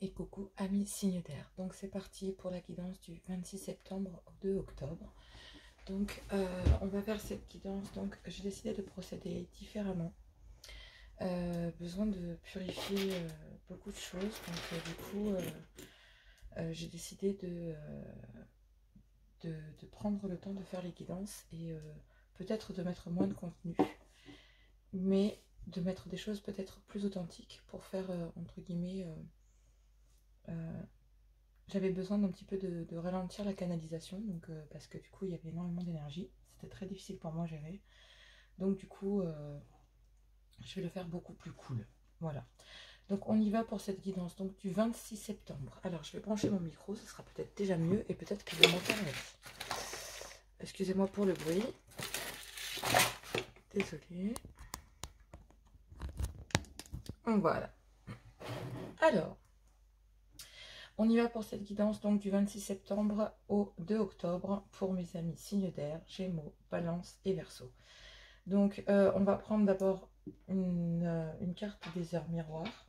Et coucou amis signes d'air. Donc c'est parti pour la guidance du 26 septembre au 2 octobre. Donc on va faire cette guidance. Donc j'ai décidé de procéder différemment. Besoin de purifier beaucoup de choses. Donc du coup j'ai décidé de prendre le temps de faire les guidances et peut-être de mettre moins de contenu. Mais de mettre des choses peut-être plus authentiques pour faire entre guillemets... j'avais besoin d'un petit peu de ralentir la canalisation, donc, parce que du coup il y avait énormément d'énergie, c'était très difficile pour moi à gérer, donc du coup je vais le faire beaucoup plus cool. Voilà, donc on y va pour cette guidance donc du 26 septembre. Alors je vais brancher mon micro, ce sera peut-être déjà mieux et peut-être que je m'entendrai. Excusez-moi pour le bruit, désolée. Voilà, alors on y va pour cette guidance donc du 26 septembre au 2 octobre pour mes amis signes d'air, Gémeaux, Balance et Verseau. Donc on va prendre d'abord une carte des heures miroirs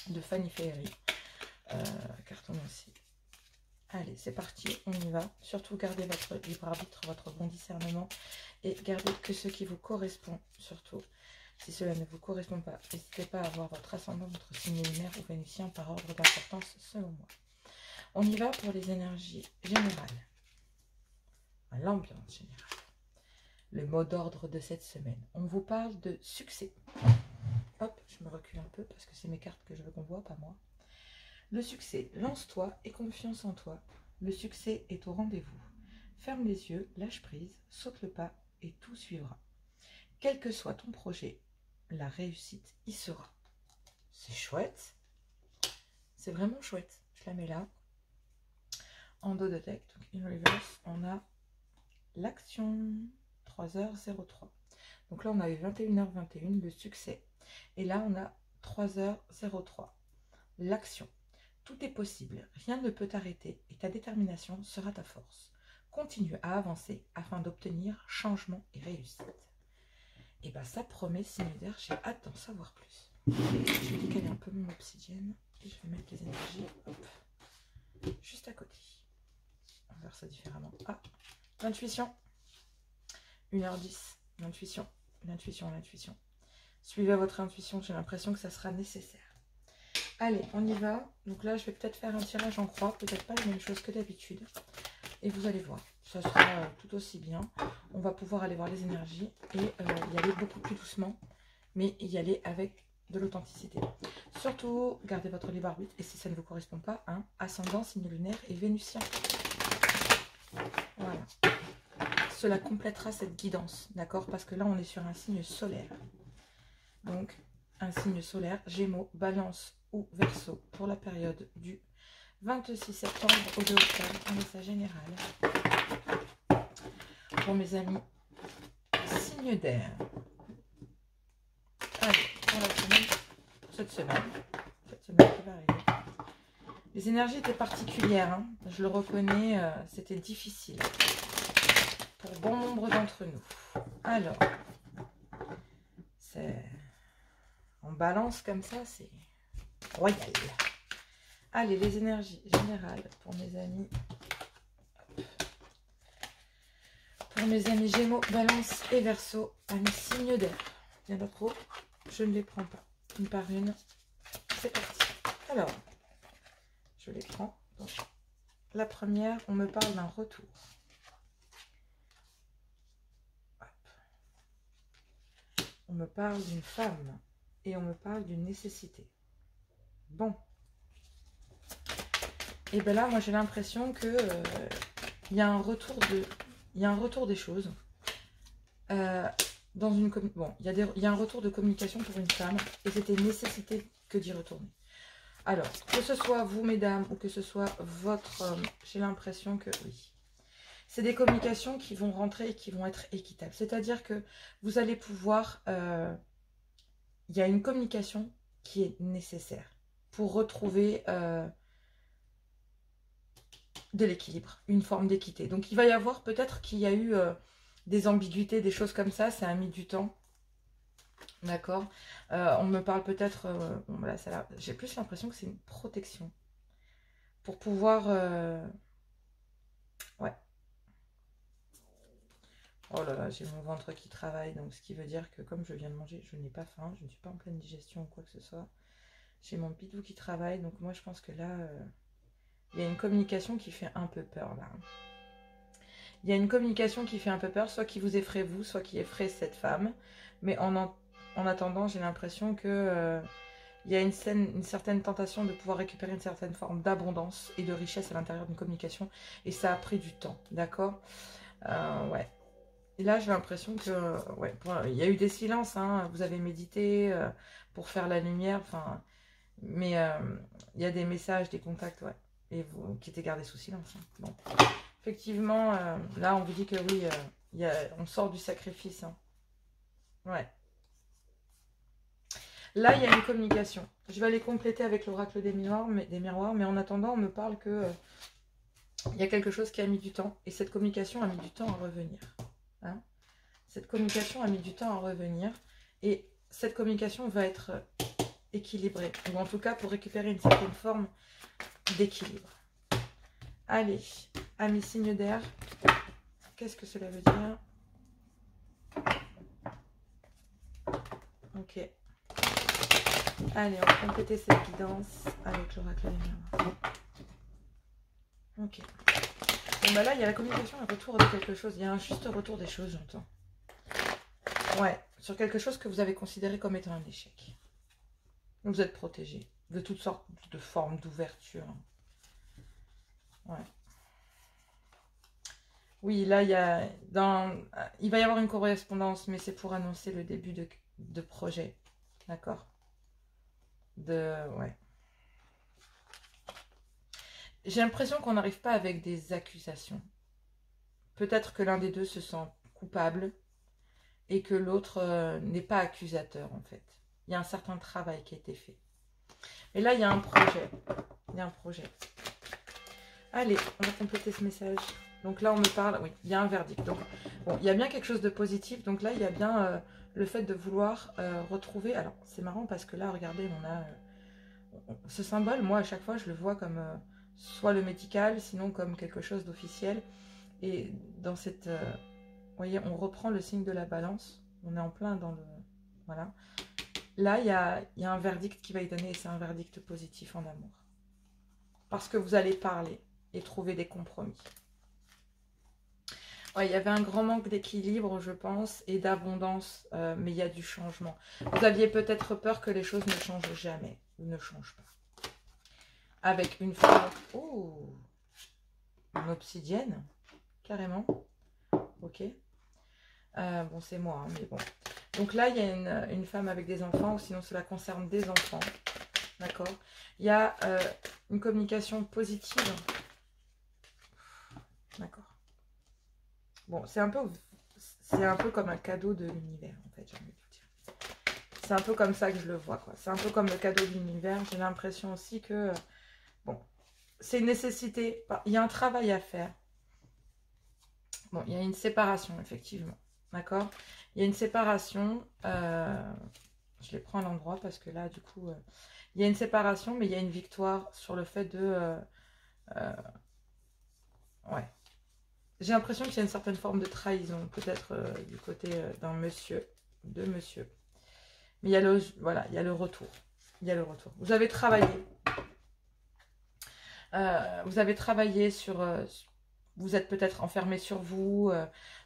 de Fanny Ferry. Carton aussi. Allez, c'est parti, on y va. Surtout gardez votre libre arbitre, votre bon discernement et gardez que ce qui vous correspond surtout. Si cela ne vous correspond pas, n'hésitez pas à avoir votre ascendant, votre signe lunaire ou vénusien par ordre d'importance selon moi. On y va pour les énergies générales, l'ambiance générale. Le mot d'ordre de cette semaine, on vous parle de succès. Hop, je me recule un peu parce que c'est mes cartes que je veux qu'on voit, pas moi. Le succès, lance-toi et confiance en toi. Le succès est au rendez-vous. Ferme les yeux, lâche prise, saute le pas et tout suivra. Quel que soit ton projet, la réussite y sera. C'est chouette. C'est vraiment chouette. Je la mets là. En dos de deck, donc in reverse, on a l'action 3h03. Donc là, on avait 21h21, le succès. Et là, on a 3h03, l'action. Tout est possible, rien ne peut t'arrêter et ta détermination sera ta force. Continue à avancer afin d'obtenir changement et réussite. Et bien ça promet, signe d'air, j'ai hâte d'en savoir plus. Je vais décaler un peu mon obsidienne et je vais mettre les énergies, hop, juste à côté. On va faire ça différemment. Ah, l'intuition. 1h10, l'intuition, l'intuition, l'intuition. Suivez votre intuition, j'ai l'impression que ça sera nécessaire. Allez, on y va. Donc là, je vais peut-être faire un tirage en croix, peut-être pas la même chose que d'habitude. Et vous allez voir, ça sera tout aussi bien. On va pouvoir aller voir les énergies et y aller beaucoup plus doucement, mais y aller avec de l'authenticité. Surtout, gardez votre libre arbitre et si ça ne vous correspond pas, hein, ascendant, signe lunaire et vénusien. Voilà. Cela complétera cette guidance, d'accord? Parce que là, on est sur un signe solaire. Donc, un signe solaire, Gémeaux, Balance ou Verseau pour la période du 26 septembre au 2 octobre, un message général pour mes amis signes d'air. Allez, pour la semaine, cette semaine qui va arriver. Les énergies étaient particulières, hein, je le reconnais, c'était difficile pour bon nombre d'entre nous. Alors, c'est en balance comme ça, c'est royal. Allez, les énergies générales pour mes amis. Pour mes amis Gémeaux, Balance et Verseau, amis signes d'air. Il y en a trop, je ne les prends pas. Une par une, c'est parti. Alors, je les prends. Donc, la première, on me parle d'un retour. Hop. On me parle d'une femme et on me parle d'une nécessité. Bon. Et bien là, moi j'ai l'impression que il y a un retour des choses. Dans une bon, il y a un retour de communication pour une femme et c'était une nécessité que d'y retourner. Alors, que ce soit vous, mesdames, ou que ce soit votre homme, j'ai l'impression que oui. C'est des communications qui vont rentrer et qui vont être équitables. C'est-à-dire que vous allez pouvoir... il y a une communication qui est nécessaire pour retrouver de l'équilibre, une forme d'équité. Donc, il va y avoir peut-être qu'il y a eu des ambiguïtés, des choses comme ça. Ça a mis du temps. D'accord. On me parle peut-être... bon, voilà, j'ai plus l'impression que c'est une protection. Pour pouvoir... ouais. Oh là là, j'ai mon ventre qui travaille, donc ce qui veut dire que comme je viens de manger, je n'ai pas faim, je ne suis pas en pleine digestion ou quoi que ce soit. J'ai mon bidou qui travaille, donc moi je pense que là, il y a une communication qui fait un peu peur là. Il y a une communication qui fait un peu peur, soit qui vous effraie vous, soit qui effraie cette femme. Mais en attendant, j'ai l'impression que il y a une certaine tentation de pouvoir récupérer une certaine forme d'abondance et de richesse à l'intérieur d'une communication. Et ça a pris du temps, d'accord. Ouais. Et là, j'ai l'impression que, ouais, il y a eu des silences, hein, vous avez médité pour faire la lumière, enfin, mais il y a des messages, des contacts, ouais, et vous, qui étaient gardés sous silence. Hein. Bon. Effectivement, là, on vous dit que oui, on sort du sacrifice. Hein. Ouais. Là, il y a une communication. Je vais aller compléter avec l'oracle des miroirs, mais en attendant, on me parle que il y a quelque chose qui a mis du temps, et cette communication a mis du temps à revenir. Hein. Cette communication a mis du temps à revenir, et cette communication va être équilibrée, ou en tout cas pour récupérer une certaine forme d'équilibre. Allez, amis signes d'air, qu'est-ce que cela veut dire? Ok. Allez, on va compléter cette guidance avec l'oracle des miroirs. Ok. Bon bah là, il y a la communication, un retour de quelque chose. Il y a un juste retour des choses, j'entends. Ouais, sur quelque chose que vous avez considéré comme étant un échec. Vous êtes protégé de toutes sortes de formes d'ouverture. Ouais. Oui, là, il va y avoir une correspondance, mais c'est pour annoncer le début de projet. D'accord. Ouais. J'ai l'impression qu'on n'arrive pas avec des accusations. Peut-être que l'un des deux se sent coupable et que l'autre n'est pas accusateur, en fait. Il y a un certain travail qui a été fait. Et là, il y a un projet. Il y a un projet. Allez, on va compléter ce message. Donc là, on me parle, oui, il y a un verdict. Donc, bon, il y a bien quelque chose de positif. Donc là, il y a bien le fait de vouloir retrouver... Alors, c'est marrant parce que là, regardez, on a... ce symbole, moi, à chaque fois, je le vois comme soit le médical, sinon comme quelque chose d'officiel. Et dans cette... vous voyez, on reprend le signe de la balance. On est en plein dans le... Voilà. Là, il y a un verdict qui va y donner, et c'est un verdict positif en amour. Parce que vous allez parler et trouver des compromis. Ouais, il y avait un grand manque d'équilibre, je pense, et d'abondance, mais il y a du changement. Vous aviez peut-être peur que les choses ne changent jamais, ou ne changent pas. Avec une fleur... Oh, une obsidienne, carrément. Ok. Bon, c'est moi, hein, mais bon. Donc là, il y a une femme avec des enfants, ou sinon cela concerne des enfants. D'accord. Il y a une communication positive. D'accord. Bon, c'est un peu comme un cadeau de l'univers, en fait, j'ai envie de vous dire. C'est un peu comme ça que je le vois, quoi. C'est un peu comme le cadeau de l'univers. J'ai l'impression aussi que, bon, c'est une nécessité. Il y a un travail à faire. Bon, il y a une séparation, effectivement. D'accord. Il y a une séparation. Je les prends à l'endroit parce que là, du coup, il y a une séparation, mais il y a une victoire sur le fait de... ouais. J'ai l'impression qu'il y a une certaine forme de trahison, peut-être du côté d'un monsieur, de monsieur. Mais il y a le, voilà, il y a le retour. Il y a le retour. Vous avez travaillé. Vous avez travaillé sur... vous êtes peut-être enfermé sur vous.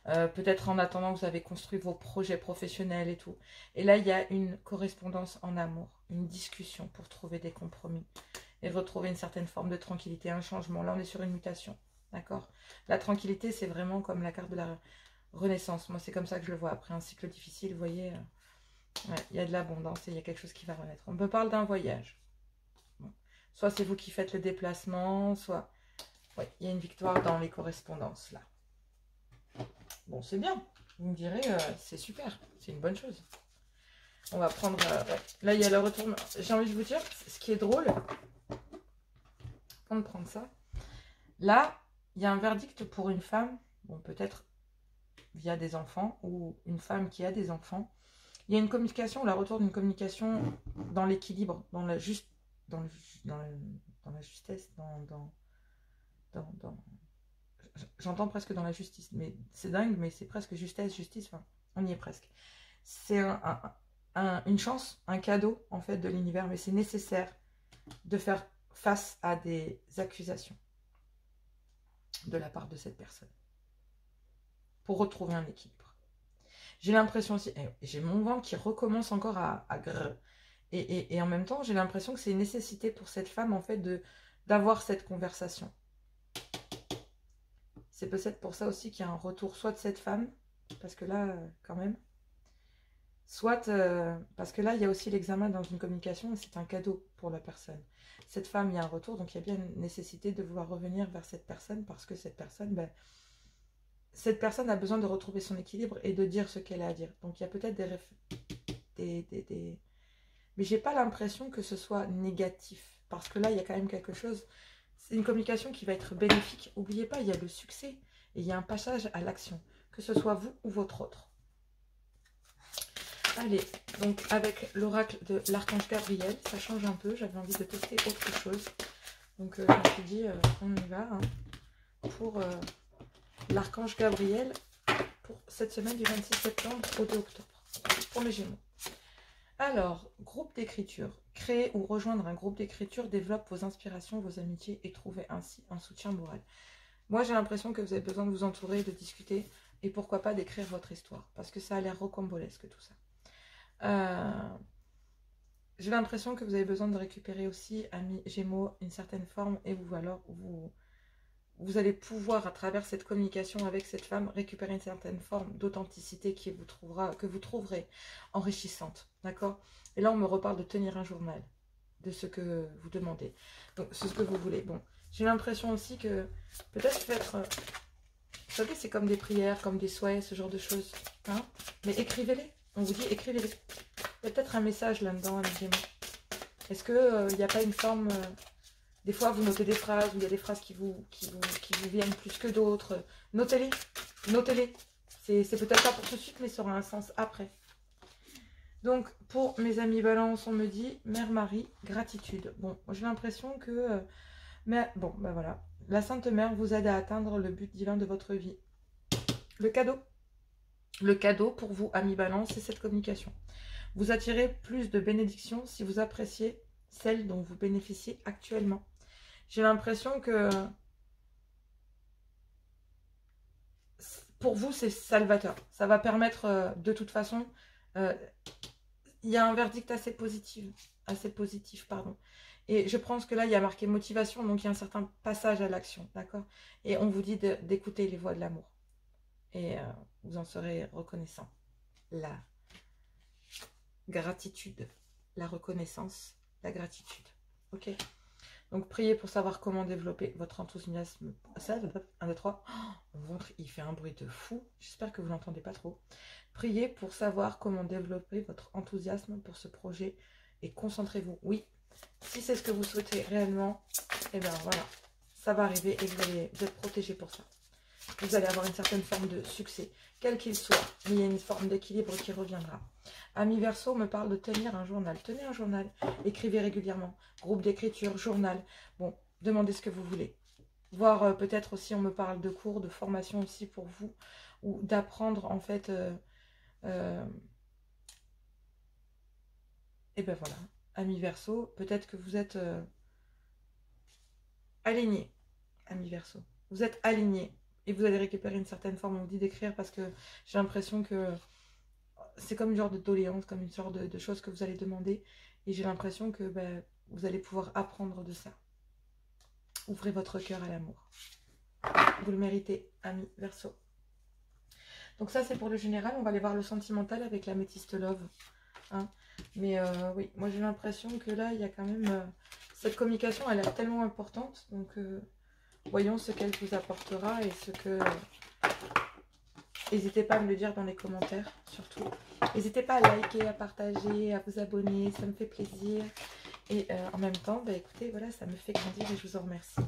Peut-être en attendant, vous avez construit vos projets professionnels et tout. Et là, il y a une correspondance en amour. Une discussion pour trouver des compromis. Et retrouver une certaine forme de tranquillité, un changement. Là, on est sur une mutation. D'accord. La tranquillité, c'est vraiment comme la carte de la renaissance. Moi, c'est comme ça que je le vois. Après un cycle difficile, vous voyez, ouais, il y a de l'abondance et il y a quelque chose qui va renaître. On me parle d'un voyage. Bon. Soit c'est vous qui faites le déplacement, soit... ouais, il y a une victoire dans les correspondances, là. Bon, c'est bien. Vous me direz, c'est super. C'est une bonne chose. On va prendre... ouais. Là, il y a le retour... J'ai envie de vous dire, ce qui est drôle, avant de prendre ça, là, il y a un verdict pour une femme, bon, peut-être via des enfants, ou une femme qui a des enfants, Il y a une communication, la retour d'une communication dans l'équilibre, dans la juste, dans, dans la justesse, j'entends presque dans la justice, mais c'est dingue, mais c'est presque justesse, justice, enfin, on y est presque. C'est une chance, un cadeau en fait de l'univers, mais c'est nécessaire de faire face à des accusations de la part de cette personne pour retrouver un équilibre. J'ai l'impression aussi, j'ai mon ventre qui recommence encore à grrr, et en même temps j'ai l'impression que c'est une nécessité pour cette femme en fait d'avoir cette conversation. C'est peut-être pour ça aussi qu'il y a un retour soit de cette femme, parce que là quand même, soit parce que là il y a aussi l'examen dans une communication et c'est un cadeau pour la personne. Cette femme, il y a un retour, donc il y a bien une nécessité de vouloir revenir vers cette personne parce que cette personne a besoin de retrouver son équilibre et de dire ce qu'elle a à dire. Donc il y a peut-être mais j'ai pas l'impression que ce soit négatif, parce que là il y a quand même quelque chose. C'est une communication qui va être bénéfique. N'oubliez pas, il y a le succès et il y a un passage à l'action, que ce soit vous ou votre autre. Allez, donc avec l'oracle de l'archange Gabriel, ça change un peu, j'avais envie de tester autre chose. Donc je me suis dit, on y va, hein, pour l'archange Gabriel, pour cette semaine du 26 septembre au 2 octobre, pour les Gémeaux. Alors, groupe d'écriture. Créer ou rejoindre un groupe d'écriture développe vos inspirations, vos amitiés et trouvez ainsi un soutien moral. Moi, j'ai l'impression que vous avez besoin de vous entourer, de discuter et pourquoi pas d'écrire votre histoire, parce que ça a l'air rocambolesque tout ça. J'ai l'impression que vous avez besoin de récupérer aussi, amis Gémeaux, une certaine forme et vous allez pouvoir, à travers cette communication avec cette femme, récupérer une certaine forme d'authenticité que vous trouverez enrichissante. D'accord? Et là, on me reparle de tenir un journal de ce que vous demandez. Donc, c'est ce que vous voulez. Bon, j'ai l'impression aussi que peut-être vous savez, c'est comme des prières, comme des souhaits, ce genre de choses. Hein? Mais écrivez-les. On vous dit, écrivez-les. Il y a peut-être un message là-dedans, les Gémeaux. Est-ce qu'il n'y a pas une forme... Des fois, vous notez des phrases, où il y a des phrases qui vous viennent plus que d'autres. Notez-les, notez-les. C'est peut-être pas pour tout de suite, mais ça aura un sens après. Donc, pour mes amis Balance, on me dit, Mère Marie, gratitude. Bon, j'ai l'impression que... mais bon, ben voilà. La Sainte Mère vous aide à atteindre le but divin de votre vie. Le cadeau. Le cadeau pour vous, amis Balance, c'est cette communication. Vous attirez plus de bénédictions si vous appréciez celles dont vous bénéficiez actuellement. J'ai l'impression que pour vous, c'est salvateur. Ça va permettre, de toute façon, il y a un verdict assez positif, pardon. Et je pense que là, il y a marqué motivation, donc il y a un certain passage à l'action, d'accord? Et on vous dit d'écouter les voix de l'amour. Et vous en serez reconnaissant. La gratitude, la reconnaissance, la gratitude. Ok? Donc, priez pour savoir comment développer votre enthousiasme. Ça, 1, 2, 3. Mon ventre, il fait un bruit de fou. J'espère que vous n'entendez pas trop. Priez pour savoir comment développer votre enthousiasme pour ce projet et concentrez-vous. Oui, si c'est ce que vous souhaitez réellement, et bien voilà, ça va arriver et vous êtes protégé pour ça. Vous allez avoir une certaine forme de succès, quel qu'il soit, mais il y a une forme d'équilibre qui reviendra. Ami Verseau me parle de tenir un journal. Tenez un journal, écrivez régulièrement. Groupe d'écriture, journal. Bon, demandez ce que vous voulez. Voire peut-être aussi, on me parle de cours, de formation aussi pour vous, ou d'apprendre en fait. Et ben voilà, ami Verseau, peut-être que vous êtes aligné, ami Verseau. Vous êtes aligné et vous allez récupérer une certaine forme. On vous dit d'écrire parce que j'ai l'impression que c'est comme une genre de doléance, comme une sorte de choses que vous allez demander. Et j'ai l'impression que vous allez pouvoir apprendre de ça. Ouvrez votre cœur à l'amour. Vous le méritez, ami Verseau. Donc ça, c'est pour le général. On va aller voir le sentimental avec la métiste love. Hein. Mais oui, moi j'ai l'impression que là, il y a quand même... cette communication, elle est tellement importante. Donc, voyons ce qu'elle vous apportera et ce que... N'hésitez pas à me le dire dans les commentaires, surtout. N'hésitez pas à liker, à partager, à vous abonner, ça me fait plaisir. Et en même temps, écoutez, voilà, ça me fait grandir et je vous en remercie.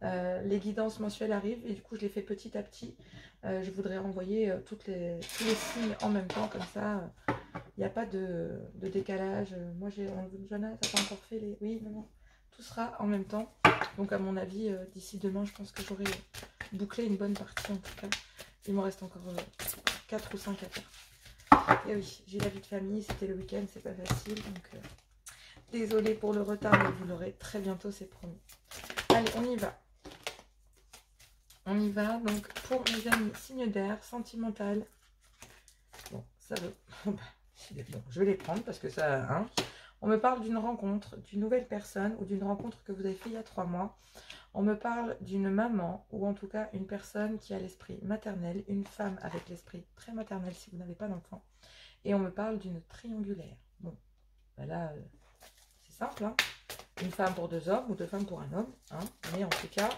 Les guidances mensuelles arrivent et du coup, je les fais petit à petit. Je voudrais renvoyer tous les signes en même temps, comme ça, Il n'y a pas de décalage. Moi, Jonas, t'as pas encore fait les... Oui, non, non. Tout sera en même temps. Donc, à mon avis, d'ici demain, je pense que j'aurai bouclé une bonne partie, en tout cas. Il m'en reste encore 4 ou 5 à faire. Et oui, j'ai la vie de famille. C'était le week-end, c'est pas facile. Donc, désolée pour le retard, mais vous l'aurez très bientôt, c'est promis. Allez, on y va. On y va. Donc, pour mes amis, signe d'air, sentimental. Bon, ça veut... Bon, je vais les prendre parce que ça... Hein, on me parle d'une rencontre, d'une nouvelle personne ou d'une rencontre que vous avez fait il y a 3 mois. On me parle d'une maman ou en tout cas une personne qui a l'esprit maternel, une femme avec l'esprit très maternel si vous n'avez pas d'enfant. Et on me parle d'une triangulaire. Bon, ben là, c'est simple, hein. Une femme pour 2 hommes ou 2 femmes pour un homme. Hein, mais en tout cas,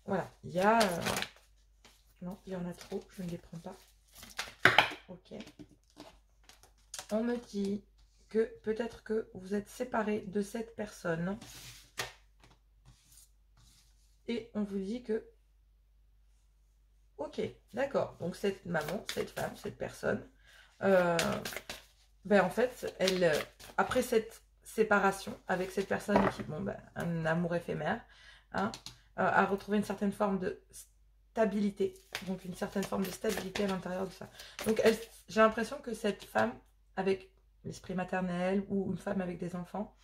voilà, il y a... non, il y en a trop, je ne les prends pas. Ok. On me dit que peut-être que vous êtes séparés de cette personne. Et on vous dit que... Ok, d'accord. Donc cette maman, cette femme, cette personne, ben en fait, elle, après cette séparation avec cette personne qui, bon, ben, un amour éphémère, hein, a retrouvé une certaine forme de stabilité. Donc une certaine forme de stabilité à l'intérieur de ça. Donc j'ai l'impression que cette femme avec l'esprit maternel ou une femme avec des enfants,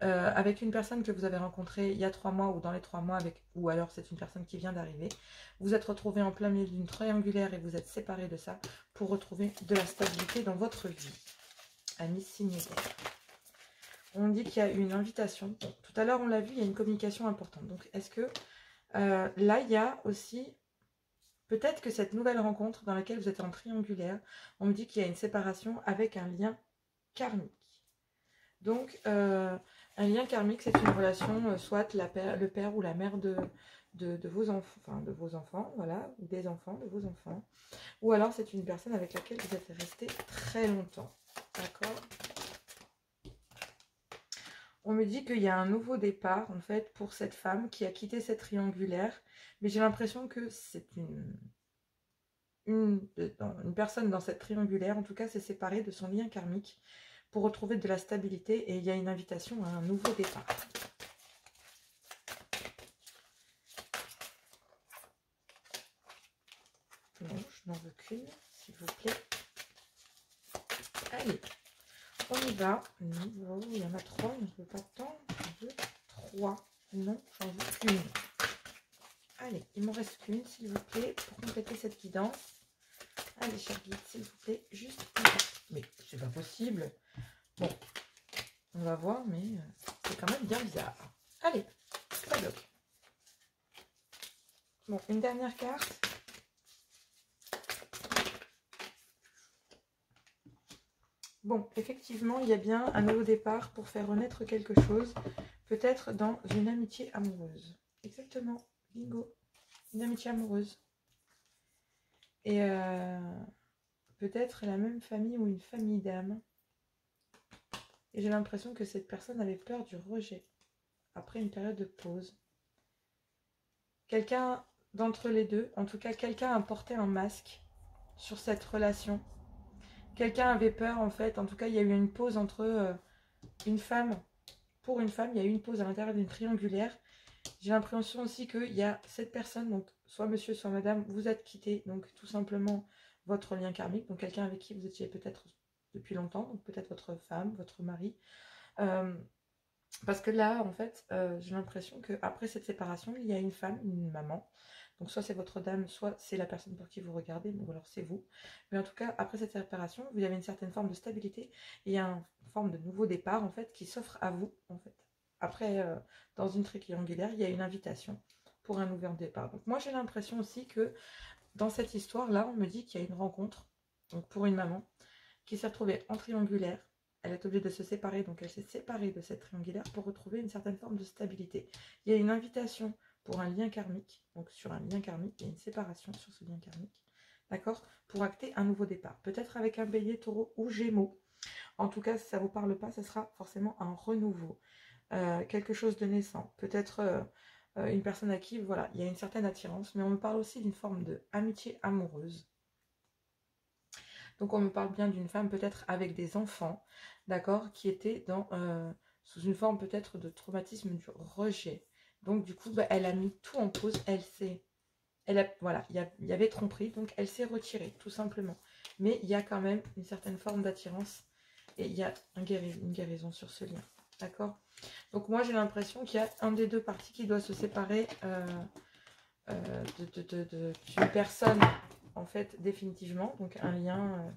avec une personne que vous avez rencontrée il y a 3 mois ou dans les 3 mois, ou alors c'est une personne qui vient d'arriver, vous êtes retrouvé en plein milieu d'une triangulaire et vous êtes séparés de ça pour retrouver de la stabilité dans votre vie. Amis signe d'air. On dit qu'il y a une invitation. Bon, tout à l'heure, on l'a vu, il y a une communication importante. Donc, est-ce que là, il y a aussi... Peut-être que cette nouvelle rencontre dans laquelle vous êtes en triangulaire, on me dit qu'il y a une séparation avec un lien karmique. Donc, un lien karmique, c'est une relation, soit le père ou la mère de vos enfants, enfin de vos enfants, voilà, ou des enfants, de vos enfants. Ou alors, c'est une personne avec laquelle vous êtes resté très longtemps. D'accord ? On me dit qu'il y a un nouveau départ, en fait, pour cette femme qui a quitté cette triangulaire. Mais j'ai l'impression que c'est une personne dans cette triangulaire, en tout cas, s'est séparée de son lien karmique pour retrouver de la stabilité. Et il y a une invitation à un nouveau départ. Non, je n'en veux qu'une, s'il vous plaît. Allez, on y va. Non, il y en a 3, je ne veux pas tant. J'en veux 3. Non, j'en veux qu'une. Allez, il m'en reste qu'une, s'il vous plaît, pour compléter cette guidance. Allez, cher guide, s'il vous plaît, juste une carte. Mais c'est pas possible. Bon, on va voir, mais c'est quand même bien bizarre. Allez, ça bloque. Bon, une dernière carte. Bon, effectivement, il y a bien un nouveau départ pour faire renaître quelque chose. Peut-être dans une amitié amoureuse. Exactement, bingo. Une amitié amoureuse. Et peut-être la même famille ou une famille d'âmes. Et j'ai l'impression que cette personne avait peur du rejet. Après une période de pause. Quelqu'un d'entre les deux, en tout cas quelqu'un a porté un masque sur cette relation. Quelqu'un avait peur en fait, en tout cas il y a eu une pause entre une femme, pour une femme, il y a eu une pause à l'intérieur d'une triangulaire. J'ai l'impression aussi qu'il y a cette personne, donc soit monsieur, soit madame, vous êtes quitté, donc tout simplement votre lien karmique, donc quelqu'un avec qui vous étiez peut-être depuis longtemps, donc peut-être votre femme, votre mari. Parce que là, en fait, j'ai l'impression qu'après cette séparation, il y a une femme, une maman. Donc soit c'est votre dame, soit c'est la personne pour qui vous regardez, ou alors c'est vous. Mais en tout cas, après cette séparation, vous avez une certaine forme de stabilité. Et il y a une forme de nouveau départ, en fait, qui s'offre à vous, en fait. Après, dans une triangulaire, il y a une invitation pour un nouveau départ. Donc moi, j'ai l'impression aussi que dans cette histoire-là, on me dit qu'il y a une rencontre, donc pour une maman, qui s'est retrouvée en triangulaire. Elle est obligée de se séparer, donc elle s'est séparée de cette triangulaire pour retrouver une certaine forme de stabilité. Il y a une invitation pour un lien karmique, donc sur un lien karmique, il y a une séparation sur ce lien karmique, d'accord, pour acter un nouveau départ. Peut-être avec un bélier, taureau ou gémeaux. En tout cas, si ça ne vous parle pas, ce sera forcément un renouveau. Quelque chose de naissant. Peut-être une personne à qui, voilà, il y a une certaine attirance, mais on me parle aussi d'une forme d'amitié amoureuse. Donc on me parle bien d'une femme peut-être avec des enfants, d'accord, qui était sous une forme peut-être de traumatisme du rejet. Donc du coup, bah, elle a mis tout en pause, voilà, il y avait tromperie, donc elle s'est retirée, tout simplement. Mais il y a quand même une certaine forme d'attirance et il y a une guérison sur ce lien, d'accord. Donc moi j'ai l'impression qu'il y a un des deux parties qui doit se séparer d'une personne, en fait, définitivement. Donc un lien,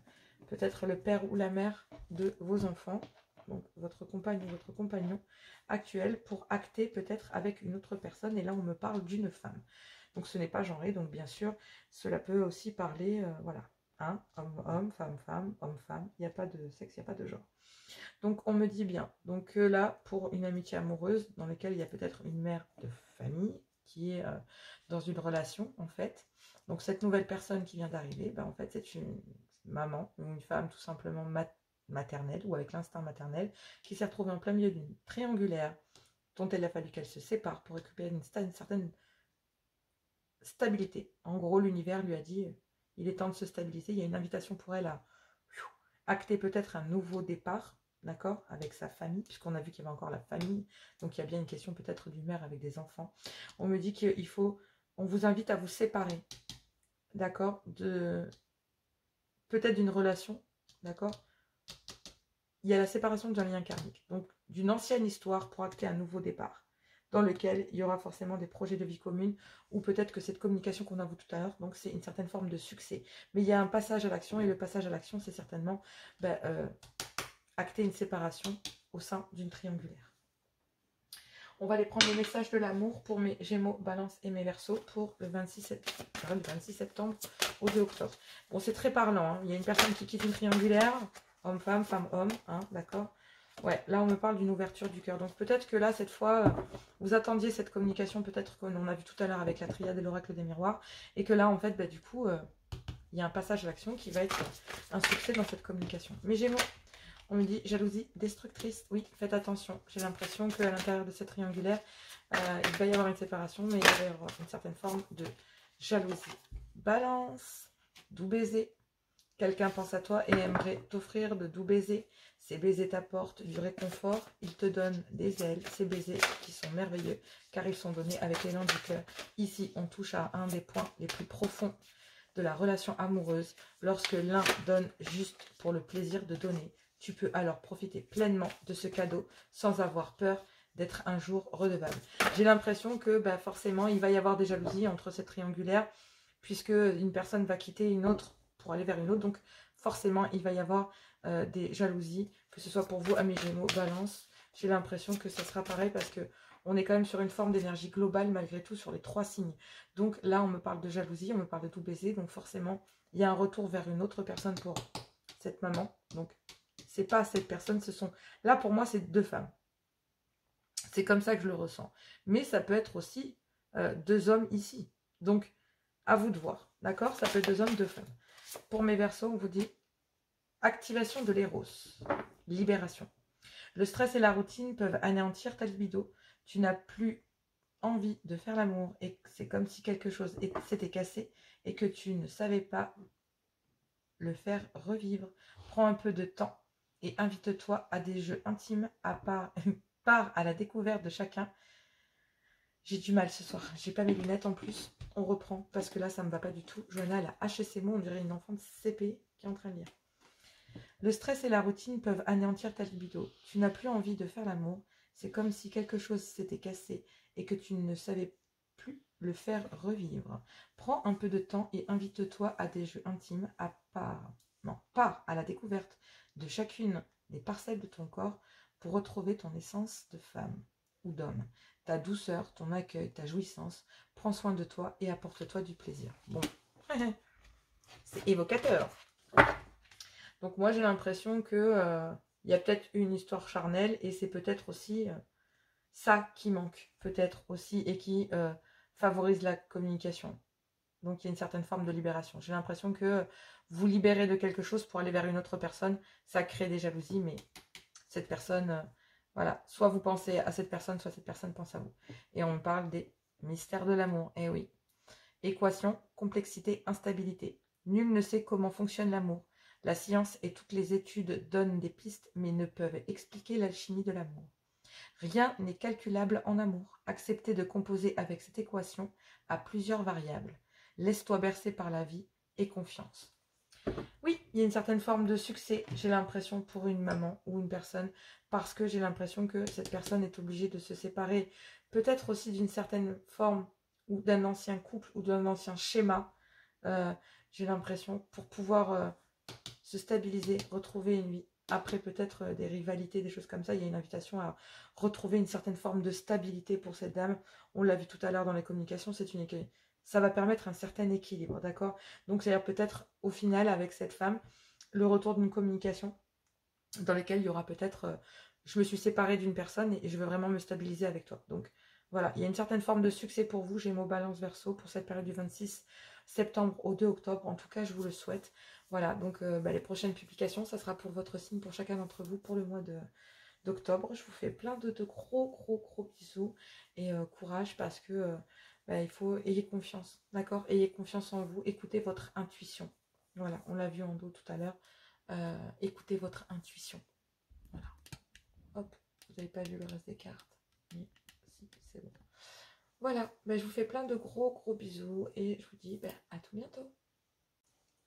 peut-être le père ou la mère de vos enfants, donc votre compagne ou votre compagnon actuel, pour acter peut-être avec une autre personne. Et là on me parle d'une femme. Donc ce n'est pas genré, donc bien sûr, cela peut aussi parler, voilà, hein, homme-homme, femme-femme, homme-femme, il n'y a pas de sexe, il n'y a pas de genre. Donc on me dit bien, donc là, pour une amitié amoureuse, dans laquelle il y a peut-être une mère de famille, qui est dans une relation, en fait. Donc cette nouvelle personne qui vient d'arriver, ben, en fait, c'est une maman, ou une femme tout simplement maternelle, ou avec l'instinct maternel, qui s'est retrouvée en plein milieu d'une triangulaire, dont il a fallu qu'elle se sépare pour récupérer une certaine stabilité. En gros, l'univers lui a dit, il est temps de se stabiliser. Il y a une invitation pour elle à acter peut-être un nouveau départ, d'accord, avec sa famille, puisqu'on a vu qu'il y avait encore la famille. Donc il y a bien une question peut-être d'une mère avec des enfants. On me dit qu'il faut, on vous invite à vous séparer, d'accord, peut-être d'une relation, d'accord. Il y a la séparation d'un lien karmique, donc d'une ancienne histoire pour acter un nouveau départ, dans lequel il y aura forcément des projets de vie commune, ou peut-être que cette communication qu'on a vue tout à l'heure, donc c'est une certaine forme de succès. Mais il y a un passage à l'action, et le passage à l'action, c'est certainement acter une séparation au sein d'une triangulaire. On va aller prendre les messages de l'amour pour mes Gémeaux, Balance et mes Verseaux pour le 26 septembre au 2 octobre. Bon, c'est très parlant, hein. Il y a une personne qui quitte une triangulaire, homme-femme, femme-homme, hein, d'accord. Ouais, là on me parle d'une ouverture du cœur. Donc peut-être que là, cette fois, vous attendiez cette communication, peut-être qu'on a vu tout à l'heure avec la triade et l'oracle des miroirs, et que là, en fait, bah, du coup, il y a un passage à l'action qui va être un succès dans cette communication. Mes Gémeaux, on me dit jalousie destructrice. Oui, faites attention. J'ai l'impression qu'à l'intérieur de cette triangulaire, il va y avoir une séparation, mais il va y avoir une certaine forme de jalousie. Balance, doux baiser. Quelqu'un pense à toi et aimerait t'offrir de doux baisers. Ces baisers t'apportent du réconfort. Ils te donnent des ailes. Ces baisers qui sont merveilleux, car ils sont donnés avec l'élan du cœur. Ici, on touche à un des points les plus profonds de la relation amoureuse. Lorsque l'un donne juste pour le plaisir de donner, tu peux alors profiter pleinement de ce cadeau sans avoir peur d'être un jour redevable. J'ai l'impression que forcément, il va y avoir des jalousies entre cette triangulaire, puisque une personne va quitter une autre pour aller vers une autre. Donc forcément, il va y avoir des jalousies, que ce soit pour vous, amis Gémeaux, Balance. J'ai l'impression que ça sera pareil parce que on est quand même sur une forme d'énergie globale malgré tout sur les 3 signes. Donc là, on me parle de jalousie, on me parle de tout baiser. Donc forcément, il y a un retour vers une autre personne pour cette maman. Donc c'est pas cette personne, ce sont... Là, pour moi, c'est 2 femmes. C'est comme ça que je le ressens. Mais ça peut être aussi 2 hommes ici. Donc, à vous de voir. D'accord? Ça peut être 2 hommes, 2 femmes. Pour mes Verseaux, on vous dit activation de l'éros. Libération. Le stress et la routine peuvent anéantir ta libido. Tu n'as plus envie de faire l'amour et c'est comme si quelque chose s'était cassé et que tu ne savais pas le faire revivre. Prends un peu de temps et invite-toi à des jeux intimes pars à la découverte de chacun. J'ai du mal ce soir, j'ai pas mes lunettes en plus. On reprend parce que là ça me va pas du tout. Johanna elle a haché ses mots, on dirait une enfant de CP qui est en train de lire. Le stress et la routine peuvent anéantir ta libido. Tu n'as plus envie de faire l'amour. C'est comme si quelque chose s'était cassé et que tu ne savais plus le faire revivre. Prends un peu de temps et invite-toi à des jeux intimes pars à la découverte de chacune des parcelles de ton corps pour retrouver ton essence de femme ou d'homme. Ta douceur, ton accueil, ta jouissance. Prends soin de toi et apporte-toi du plaisir. Bon, c'est évocateur. Donc moi j'ai l'impression que y a peut-être une histoire charnelle et c'est peut-être aussi ça qui manque, peut-être aussi, et qui favorise la communication. Donc il y a une certaine forme de libération. J'ai l'impression que vous libérez de quelque chose pour aller vers une autre personne, ça crée des jalousies, mais cette personne, voilà, soit vous pensez à cette personne, soit cette personne pense à vous. Et on parle des mystères de l'amour, eh oui. Équation, complexité, instabilité. Nul ne sait comment fonctionne l'amour. La science et toutes les études donnent des pistes, mais ne peuvent expliquer l'alchimie de l'amour. Rien n'est calculable en amour. Acceptez de composer avec cette équation à plusieurs variables. Laisse-toi bercer par la vie et confiance. Oui, il y a une certaine forme de succès, j'ai l'impression, pour une maman ou une personne, parce que j'ai l'impression que cette personne est obligée de se séparer, peut-être aussi d'une certaine forme ou d'un ancien couple ou d'un ancien schéma. J'ai l'impression, pour pouvoir se stabiliser, retrouver une vie. Après peut-être des rivalités, des choses comme ça, il y a une invitation à retrouver une certaine forme de stabilité pour cette dame. On l'a vu tout à l'heure dans les communications, ça va permettre un certain équilibre, d'accord? Donc c'est-à-dire peut-être au final avec cette femme, le retour d'une communication dans laquelle il y aura peut-être, je me suis séparée d'une personne et je veux vraiment me stabiliser avec toi. Donc voilà, il y a une certaine forme de succès pour vous, Gémeaux, Balance, Verseau, pour cette période du 26 septembre au 2 octobre. En tout cas, je vous le souhaite. Voilà, donc les prochaines publications, ça sera pour votre signe, pour chacun d'entre vous, pour le mois d'octobre. Je vous fais plein de gros bisous et courage parce que il faut, ayez confiance, d'accord? Ayez confiance en vous, écoutez votre intuition. Voilà, on l'a vu en dos tout à l'heure. Écoutez votre intuition. Voilà. Hop, vous n'avez pas vu le reste des cartes. Mais si, c'est bon. Voilà, je vous fais plein de gros bisous et je vous dis à tout bientôt.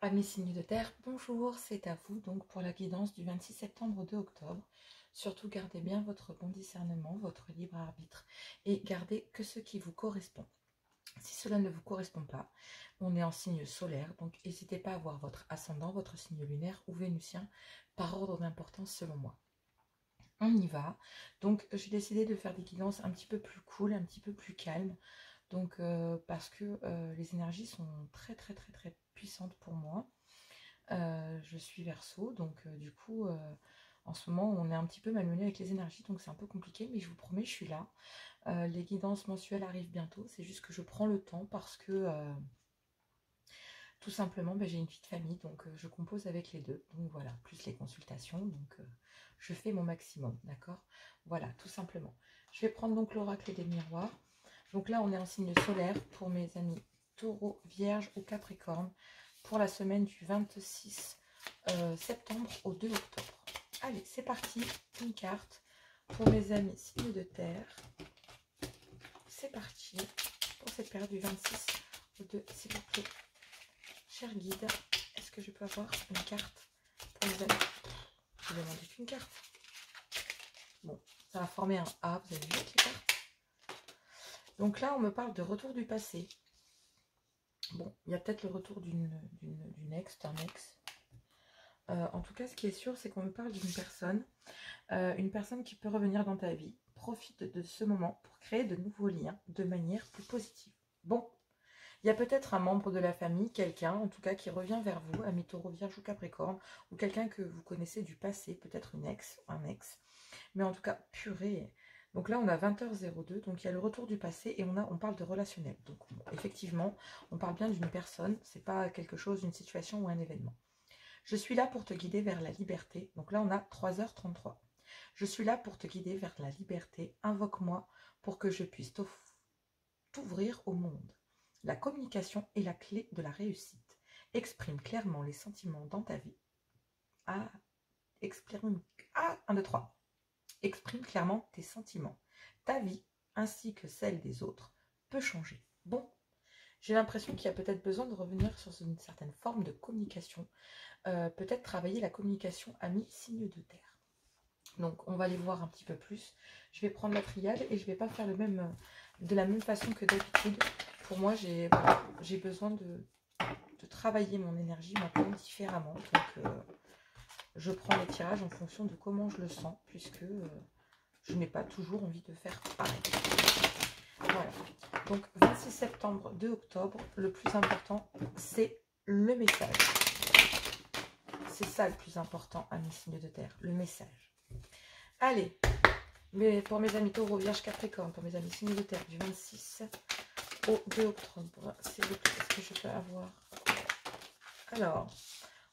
Amis signes de terre, bonjour, c'est à vous donc pour la guidance du 26 septembre au 2 octobre. Surtout gardez bien votre bon discernement, votre libre arbitre et gardez que ce qui vous correspond. Si cela ne vous correspond pas, on est en signe solaire, donc n'hésitez pas à voir votre ascendant, votre signe lunaire ou vénusien par ordre d'importance selon moi. On y va. Donc j'ai décidé de faire des guidances un petit peu plus cool, un petit peu plus calmes. Donc parce que les énergies sont très puissantes pour moi. Je suis Verseau, donc du coup en ce moment on est un petit peu malmené avec les énergies, donc c'est un peu compliqué, mais je vous promets, je suis là. Les guidances mensuelles arrivent bientôt, c'est juste que je prends le temps parce que tout simplement j'ai une vie de famille, donc je compose avec les deux, donc voilà, plus les consultations, donc je fais mon maximum, d'accord? Voilà, tout simplement. Je vais prendre donc l'oracle des miroirs. Donc là on est en signe solaire pour mes amis Taureau, Vierge ou Capricorne pour la semaine du 26 septembre au 2 octobre. Allez, c'est parti, une carte pour mes amis signes de terre. C'est parti pour cette période du 26 au 2, s'il vous plaît. Cher guide, est-ce que je peux avoir une carte pour mes amis? Je ne demande qu'une carte. Bon, ça va former un A, vous avez vu avec les cartes. Donc là, on me parle de retour du passé. Bon, il y a peut-être le retour d'une ex, d'un ex. En tout cas, ce qui est sûr, c'est qu'on me parle d'une personne qui peut revenir dans ta vie. Profite de ce moment pour créer de nouveaux liens de manière plus positive. Bon, il y a peut-être un membre de la famille, quelqu'un en tout cas qui revient vers vous, ami Taureau, Vierge ou Capricorne, ou quelqu'un que vous connaissez du passé, peut-être une ex, un ex. Mais en tout cas, purée. Donc là, on a 20h02, donc il y a le retour du passé et on parle de relationnel. Donc effectivement, on parle bien d'une personne, c'est pas quelque chose, une situation ou un événement. Je suis là pour te guider vers la liberté. Donc là, on a 3h33. Je suis là pour te guider vers la liberté. Invoque-moi pour que je puisse t'ouvrir au monde. La communication est la clé de la réussite. Exprime clairement les sentiments dans ta vie. Exprime 1, 2, 3. Exprime clairement tes sentiments. Ta vie, ainsi que celle des autres, peut changer. Bon, j'ai l'impression qu'il y a peut-être besoin de revenir sur une certaine forme de communication. Peut-être travailler la communication ami signe de terre. Donc on va aller voir un petit peu plus. Je vais prendre la triade et je ne vais pas faire de la même façon que d'habitude. Pour moi, j'ai besoin de travailler mon énergie maintenant différemment. Donc je prends les tirages en fonction de comment je le sens, puisque je n'ai pas toujours envie de faire pareil. Voilà. Donc 26 septembre, 2 octobre, le plus important, c'est le message. C'est ça le plus important, amis signes de terre, le message. Allez, mais pour mes amis Taureau, Vierge, Capricorne, pour mes amis signes de terre, du 26 au 2 octobre, s'il vous plaît, est-ce que je peux avoir? Alors,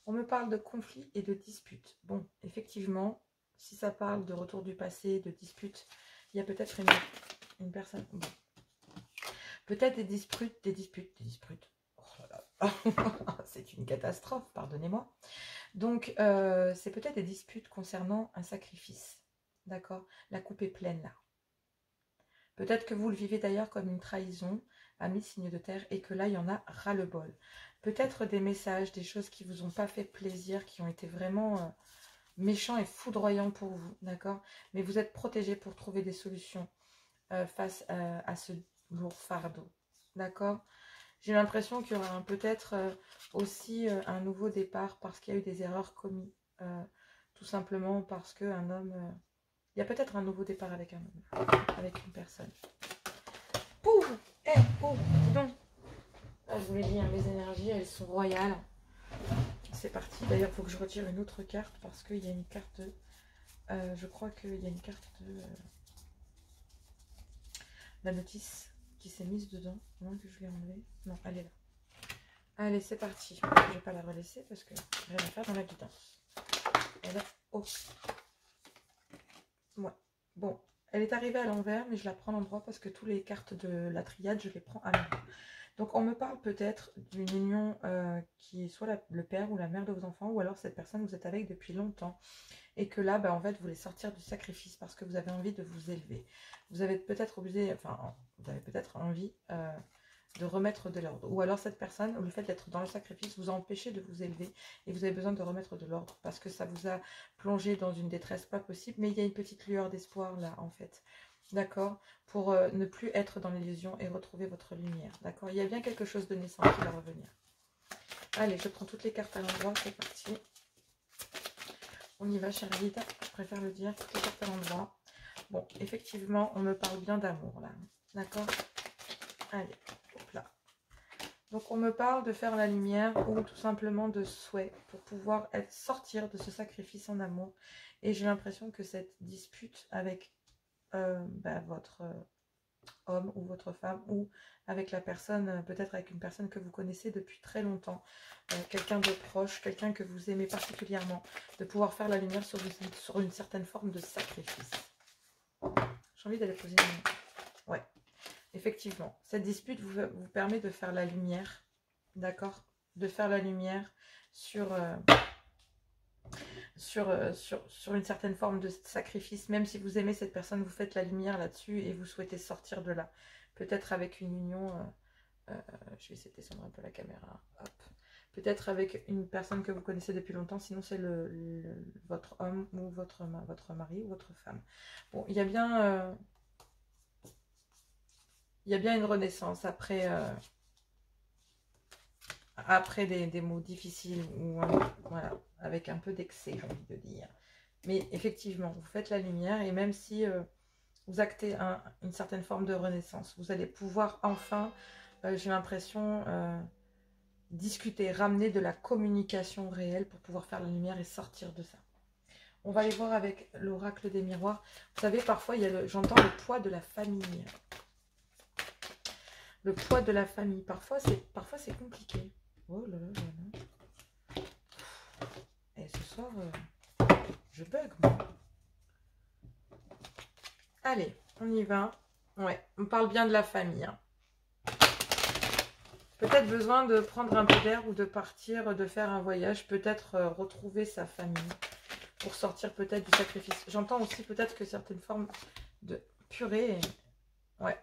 on me parle de conflits et de disputes. Bon, effectivement, si ça parle de retour du passé, de disputes, il y a peut-être une personne... Bon. Peut-être des disputes. Oh là là, c'est une catastrophe, pardonnez-moi. Donc, c'est peut-être des disputes concernant un sacrifice. D'accord? La coupe est pleine là. Peut-être que vous le vivez d'ailleurs comme une trahison à 1000 signes de terre et que là, il y en a ras-le-bol. Peut-être des messages, des choses qui vous ont pas fait plaisir, qui ont été vraiment méchants et foudroyants pour vous. D'accord? Mais vous êtes protégé pour trouver des solutions face à ce lourd fardeau. D'accord? J'ai l'impression qu'il y aura peut-être aussi un nouveau départ parce qu'il y a eu des erreurs commises. Tout simplement parce qu'un homme... il y a peut-être un nouveau départ avec un homme, avec une personne. Pouf! Oh, dis donc! Ah, je vous l'ai dit, hein, mes énergies, elles sont royales. C'est parti. D'ailleurs, il faut que je retire une autre carte parce qu'il y a une carte... je crois qu'il y a une carte de... la notice qui s'est mise dedans. À moins que je l'ai enlevée. Non, elle est là. Allez, c'est parti. Je ne vais pas la relaisser parce que rien à faire dans la guidance. Elle est... Oh. Ouais. Bon, elle est arrivée à l'envers, mais je la prends à l'endroit parce que toutes les cartes de la triade, je les prends à l'endroit. Donc, on me parle peut-être d'une union qui est soit le père ou la mère de vos enfants, ou alors cette personne, vous êtes avec depuis longtemps. Et que là, en fait, vous voulez sortir du sacrifice parce que vous avez envie de vous élever. Vous avez peut-être obligé, enfin, vous avez peut-être envie de remettre de l'ordre. Ou alors cette personne, le fait d'être dans le sacrifice, vous a empêché de vous élever et vous avez besoin de remettre de l'ordre parce que ça vous a plongé dans une détresse pas possible. Mais il y a une petite lueur d'espoir là, en fait. D'accord? Pour ne plus être dans l'illusion et retrouver votre lumière. D'accord? Il y a bien quelque chose de naissant qui va revenir. Allez, je prends toutes les cartes à l'endroit, c'est parti. On y va, chère guide, je préfère le dire, toutes les cartes à l'endroit. Bon, effectivement, on me parle bien d'amour, là. D'accord? Allez, hop là. Donc, on me parle de faire la lumière ou tout simplement de souhait pour pouvoir sortir de ce sacrifice en amour. Et j'ai l'impression que cette dispute avec votre homme ou votre femme ou avec la personne, peut-être avec une personne que vous connaissez depuis très longtemps, quelqu'un de proche, quelqu'un que vous aimez particulièrement, de pouvoir faire la lumière sur une certaine forme de sacrifice. J'ai envie d'aller poser une... Ouais, effectivement, cette dispute vous permet de faire la lumière, d'accord? De faire la lumière sur une certaine forme de sacrifice. Même si vous aimez cette personne, vous faites la lumière là-dessus et vous souhaitez sortir de là. Peut-être avec une union... je vais essayer de descendre un peu la caméra. Hop. Peut-être avec une personne que vous connaissez depuis longtemps, sinon c'est votre homme ou votre mari ou votre femme. Bon, il y a bien une renaissance après des mots difficiles ou voilà, avec un peu d'excès, j'ai envie de dire. Mais effectivement, vous faites la lumière et même si vous actez une certaine forme de renaissance, vous allez pouvoir enfin, j'ai l'impression, discuter, ramener de la communication réelle pour pouvoir faire la lumière et sortir de ça. On va aller voir avec l'oracle des miroirs. Vous savez, parfois, j'entends le poids de la famille. Le poids de la famille. Parfois, c'est compliqué. Oh là là là là. Et ce soir, je bug, moi. Allez, on y va. Ouais, on parle bien de la famille. Hein. Peut-être besoin de prendre un peu d'air ou de partir, de faire un voyage. Peut-être retrouver sa famille. Pour sortir peut-être du sacrifice. J'entends aussi peut-être que certaines formes de purée. Ouais.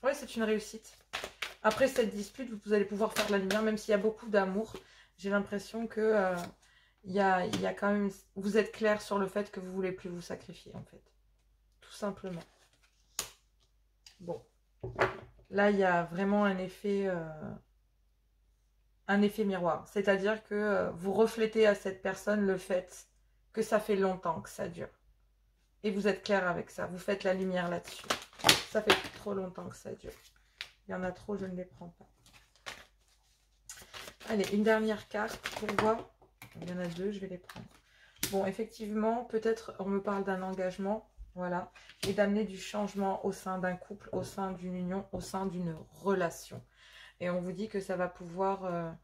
Ouais, c'est une réussite. Après cette dispute, vous allez pouvoir faire la lumière, même s'il y a beaucoup d'amour. J'ai l'impression que il y a quand même... Vous êtes clair sur le fait que vous ne voulez plus vous sacrifier, en fait. Tout simplement. Bon. Là, il y a vraiment un effet miroir. C'est-à-dire que vous reflétez à cette personne le fait que ça fait longtemps que ça dure. Et vous êtes clair avec ça. Vous faites la lumière là-dessus. Ça fait trop longtemps que ça dure. Il y en a trop, je ne les prends pas. Allez, une dernière carte pour voir. Il y en a deux, je vais les prendre. Bon, effectivement, peut-être on me parle d'un engagement, voilà, et d'amener du changement au sein d'un couple, au sein d'une union, au sein d'une relation. Et on vous dit que ça va pouvoir...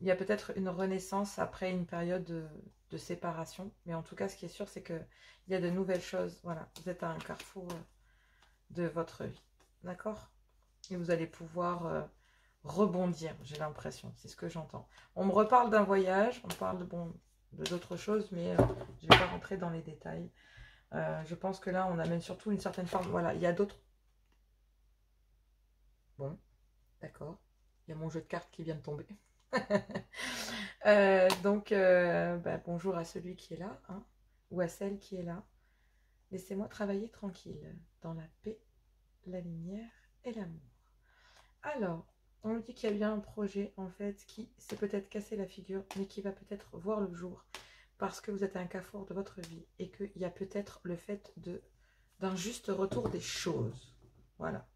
il y a peut-être une renaissance après une période de séparation. Mais en tout cas, ce qui est sûr, c'est qu'il y a de nouvelles choses. Voilà, vous êtes à un carrefour de votre vie. D'accord? Et vous allez pouvoir rebondir, j'ai l'impression, c'est ce que j'entends. On me reparle d'un voyage, on parle de bon, d'autres choses, mais je ne vais pas rentrer dans les détails. Je pense que là, on amène surtout une certaine forme. Voilà, il y a d'autres... Bon, d'accord. Il y a mon jeu de cartes qui vient de tomber. Bonjour à celui qui est là, hein, ou à celle qui est là. Laissez-moi travailler tranquille, dans la paix, la lumière et l'amour. Alors, on nous dit qu'il y a bien un projet, en fait, qui s'est peut-être cassé la figure, mais qui va peut-être voir le jour, parce que vous êtes à un carrefour de votre vie, et qu'il y a peut-être le fait d'un juste retour des choses. Voilà.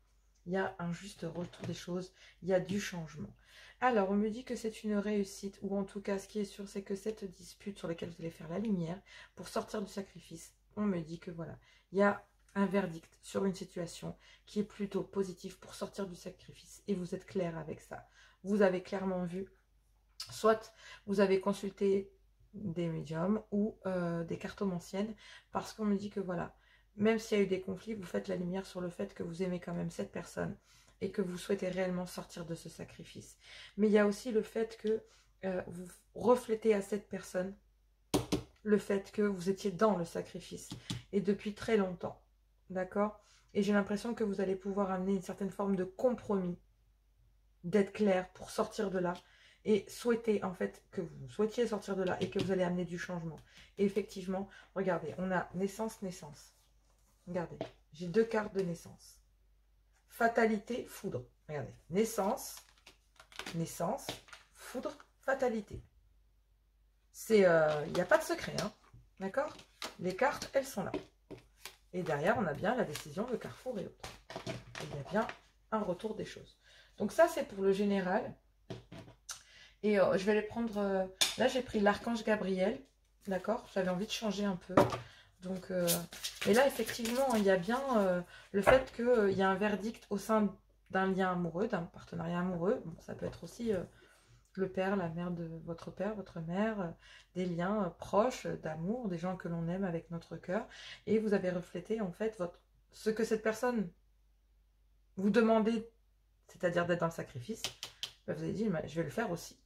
Il y a un juste retour des choses, il y a du changement. Alors, on me dit que c'est une réussite, ou en tout cas, ce qui est sûr, c'est que cette dispute sur laquelle vous allez faire la lumière, pour sortir du sacrifice, on me dit que voilà, il y a un verdict sur une situation qui est plutôt positif pour sortir du sacrifice, et vous êtes clair avec ça. Vous avez clairement vu, soit vous avez consulté des médiums ou des cartomanciennes, parce qu'on me dit que voilà, même s'il y a eu des conflits, vous faites la lumière sur le fait que vous aimez quand même cette personne et que vous souhaitez réellement sortir de ce sacrifice. Mais il y a aussi le fait que vous reflétez à cette personne le fait que vous étiez dans le sacrifice et depuis très longtemps, d'accord? Et j'ai l'impression que vous allez pouvoir amener une certaine forme de compromis, d'être clair pour sortir de là et souhaiter en fait que vous souhaitiez sortir de là et que vous allez amener du changement. Et effectivement, regardez, on a naissance, naissance. Regardez, j'ai deux cartes de naissance. Fatalité, foudre. Regardez, naissance, naissance, foudre, fatalité. C'est, il n'y a pas de secret, hein, d'accord? Les cartes, elles sont là. Et derrière, on a bien la décision de carrefour et autres. Il y a bien un retour des choses. Donc ça, c'est pour le général. Et je vais les prendre... là, j'ai pris l'archange Gabriel, d'accord? J'avais envie de changer un peu. Donc, et là, effectivement, il y a bien le fait qu'il y a un verdict au sein d'un lien amoureux, d'un partenariat amoureux. Bon, ça peut être aussi le père, la mère de votre père, votre mère, des liens proches d'amour, des gens que l'on aime avec notre cœur. Et vous avez reflété, en fait, ce que cette personne vous demandait, c'est-à-dire d'être dans le sacrifice. Ben, vous avez dit, je vais le faire aussi.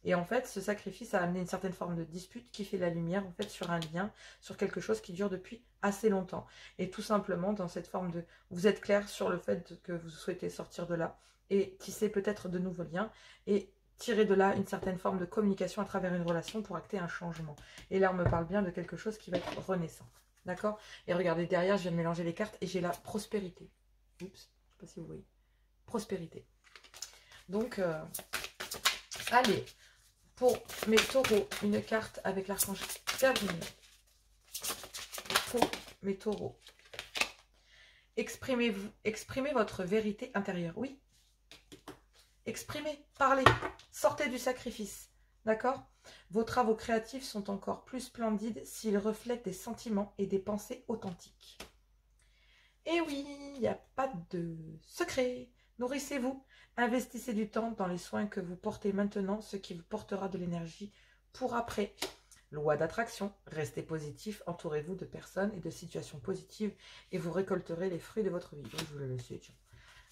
Et en fait, ce sacrifice a amené une certaine forme de dispute qui fait la lumière en fait sur un lien, sur quelque chose qui dure depuis assez longtemps. Et tout simplement dans cette forme de... Vous êtes clair sur le fait que vous souhaitez sortir de là et tisser peut-être de nouveaux liens et tirer de là une certaine forme de communication à travers une relation pour acter un changement. Et là, on me parle bien de quelque chose qui va être renaissant. D'accord? Et regardez, derrière, je viens de mélanger les cartes et j'ai la prospérité. Oups, je ne sais pas si vous voyez. Prospérité. Donc, allez, pour mes taureaux, une carte avec l'archange Gabriel. Pour mes taureaux, exprimez votre vérité intérieure. Oui, exprimez, parlez, sortez du sacrifice. D'accord? Vos travaux créatifs sont encore plus splendides s'ils reflètent des sentiments et des pensées authentiques. Et oui, il n'y a pas de secret. Nourrissez-vous. Investissez du temps dans les soins que vous portez maintenant, ce qui vous portera de l'énergie pour après. Loi d'attraction, restez positif, entourez-vous de personnes et de situations positives et vous récolterez les fruits de votre vie. Donc, je vous le laisse. Tiens.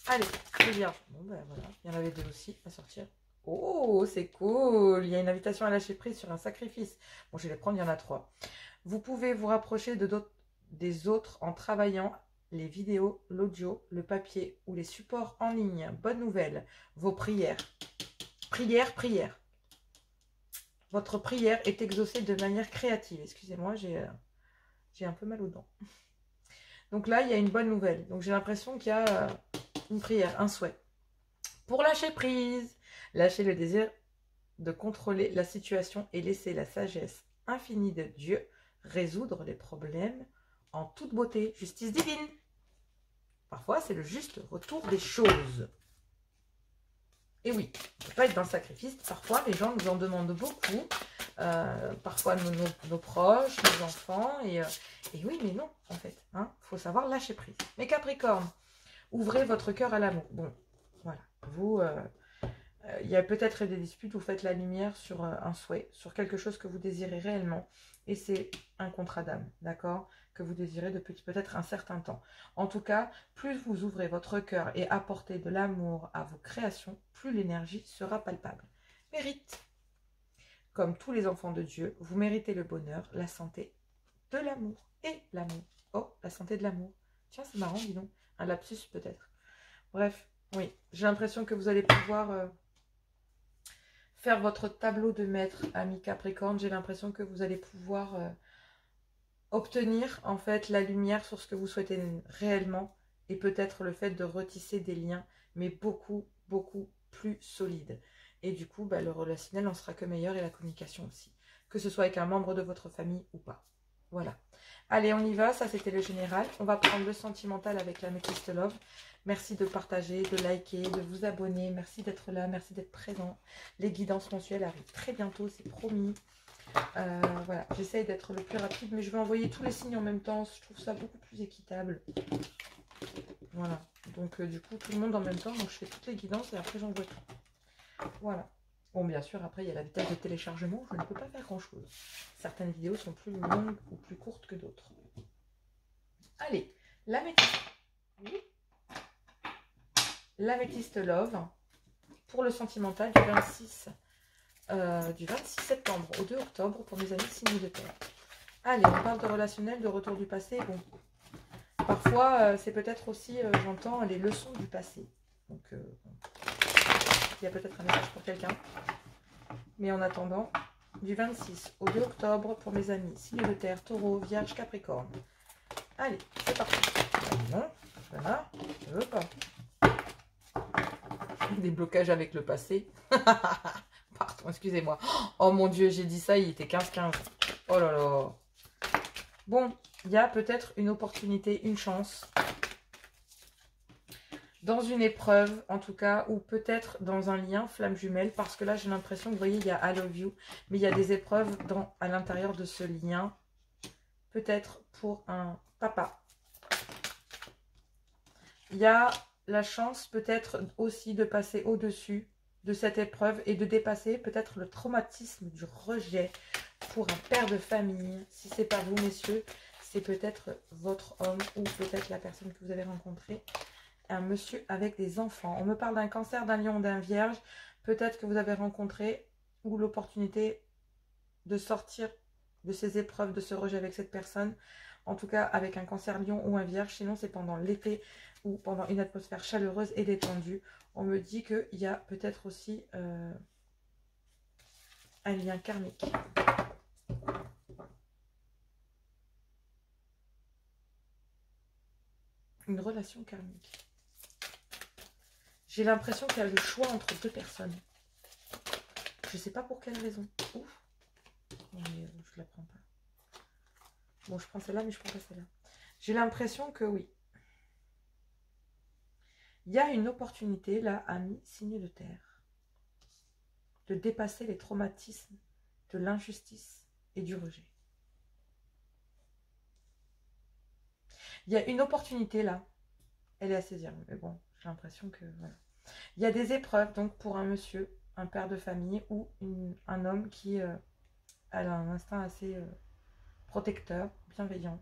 Allez, les vierges. Bon, ben voilà, il y en avait deux aussi à sortir. Oh, c'est cool. Il y a une invitation à lâcher prise sur un sacrifice. Bon, je vais les prendre, il y en a 3. Vous pouvez vous rapprocher des autres en travaillant les vidéos, l'audio, le papier ou les supports en ligne. Bonne nouvelle, vos prières. Prière. Votre prière est exaucée de manière créative. Excusez-moi, j'ai un peu mal aux dents. Donc là, il y a une bonne nouvelle. Donc j'ai l'impression qu'il y a une prière, un souhait. Pour lâcher prise, lâcher le désir de contrôler la situation et laisser la sagesse infinie de Dieu résoudre les problèmes en toute beauté. Justice divine. Parfois, c'est le juste retour des choses. Et oui, on ne peut pas être dans le sacrifice. Parfois, les gens nous en demandent beaucoup. Parfois, nos proches, nos enfants. Et oui, mais non, en fait. Hein, faut savoir lâcher prise. Mais Capricorne, ouvrez votre cœur à l'amour. Bon, voilà. Vous, Il y a peut-être des disputes, vous faites la lumière sur un souhait, sur quelque chose que vous désirez réellement. Et c'est un contrat d'âme, d'accord? Que vous désirez depuis peut-être un certain temps. En tout cas, plus vous ouvrez votre cœur et apportez de l'amour à vos créations, plus l'énergie sera palpable. Mérite. Comme tous les enfants de Dieu, vous méritez le bonheur, la santé, de l'amour et l'amour. Oh, la santé de l'amour. Tiens, c'est marrant, dis donc. Un lapsus peut-être. Bref, oui. J'ai l'impression que vous allez pouvoir faire votre tableau de maître, ami Capricorne. J'ai l'impression que vous allez pouvoir obtenir en fait la lumière sur ce que vous souhaitez réellement et peut-être le fait de retisser des liens, mais beaucoup, beaucoup plus solides. Et du coup, le relationnel en sera que meilleur et la communication aussi. Que ce soit avec un membre de votre famille ou pas. Voilà. Allez, on y va. Ça, c'était le général. On va prendre le sentimental avec l'Améthyste Love. Merci de partager, de liker, de vous abonner. Merci d'être là. Merci d'être présent. Les guidances mensuelles arrivent très bientôt, c'est promis. Voilà, j'essaye d'être le plus rapide, mais je vais envoyer tous les signes en même temps. Je trouve ça beaucoup plus équitable. Voilà. Donc, du coup, tout le monde en même temps. Donc, je fais toutes les guidances et après, j'envoie tout. Voilà. Bon, bien sûr, après, il y a la vitesse de téléchargement. Je ne peux pas faire grand-chose. Certaines vidéos sont plus longues ou plus courtes que d'autres. Allez, l'améthyste. Oui. L'améthyste Love pour le sentimental du 26 septembre au 2 octobre pour mes amis signes de terre. Allez, on parle de relationnel, de retour du passé. Bon, parfois, c'est peut-être aussi, j'entends, les leçons du passé. Donc, il y a peut-être un message pour quelqu'un. Mais en attendant, du 26 au 2 octobre pour mes amis signes de terre, taureau, vierge, capricorne. Allez, c'est parti. Non, voilà, je veux pas. Des blocages avec le passé. Pardon, excusez-moi. Oh mon Dieu, j'ai dit ça, il était 15-15. Oh là là. Bon, il y a peut-être une opportunité, une chance. Dans une épreuve, en tout cas, ou peut-être dans un lien flamme jumelle. Parce que là, j'ai l'impression que, vous voyez, il y a I love you. Mais il y a des épreuves à l'intérieur de ce lien. Peut-être pour un papa. Il y a la chance peut-être aussi de passer au-dessus de cette épreuve et de dépasser peut-être le traumatisme du rejet pour un père de famille. Si ce n'est pas vous, messieurs, c'est peut-être votre homme ou peut-être la personne que vous avez rencontrée, un monsieur avec des enfants. On me parle d'un cancer, d'un lion, d'un vierge. Peut-être que vous avez rencontré ou l'opportunité de sortir de ces épreuves, de ce rejet avec cette personne. En tout cas, avec un cancer lion ou un vierge. Sinon, c'est pendant l'été ou pendant une atmosphère chaleureuse et détendue. On me dit qu'il y a peut-être aussi un lien karmique. Une relation karmique. J'ai l'impression qu'il y a le choix entre deux personnes. Je ne sais pas pour quelle raison. Ouf. Mais je la prends pas. Bon, je prends celle-là, mais je prends pas celle-là. J'ai l'impression que oui. Il y a une opportunité, là, ami signe de terre, de dépasser les traumatismes de l'injustice et du rejet. Il y a une opportunité, là. Elle est à saisir, mais bon, j'ai l'impression que, voilà. Il y a des épreuves, donc, pour un monsieur, un père de famille ou un homme qui a un instinct assez protecteur, bienveillant.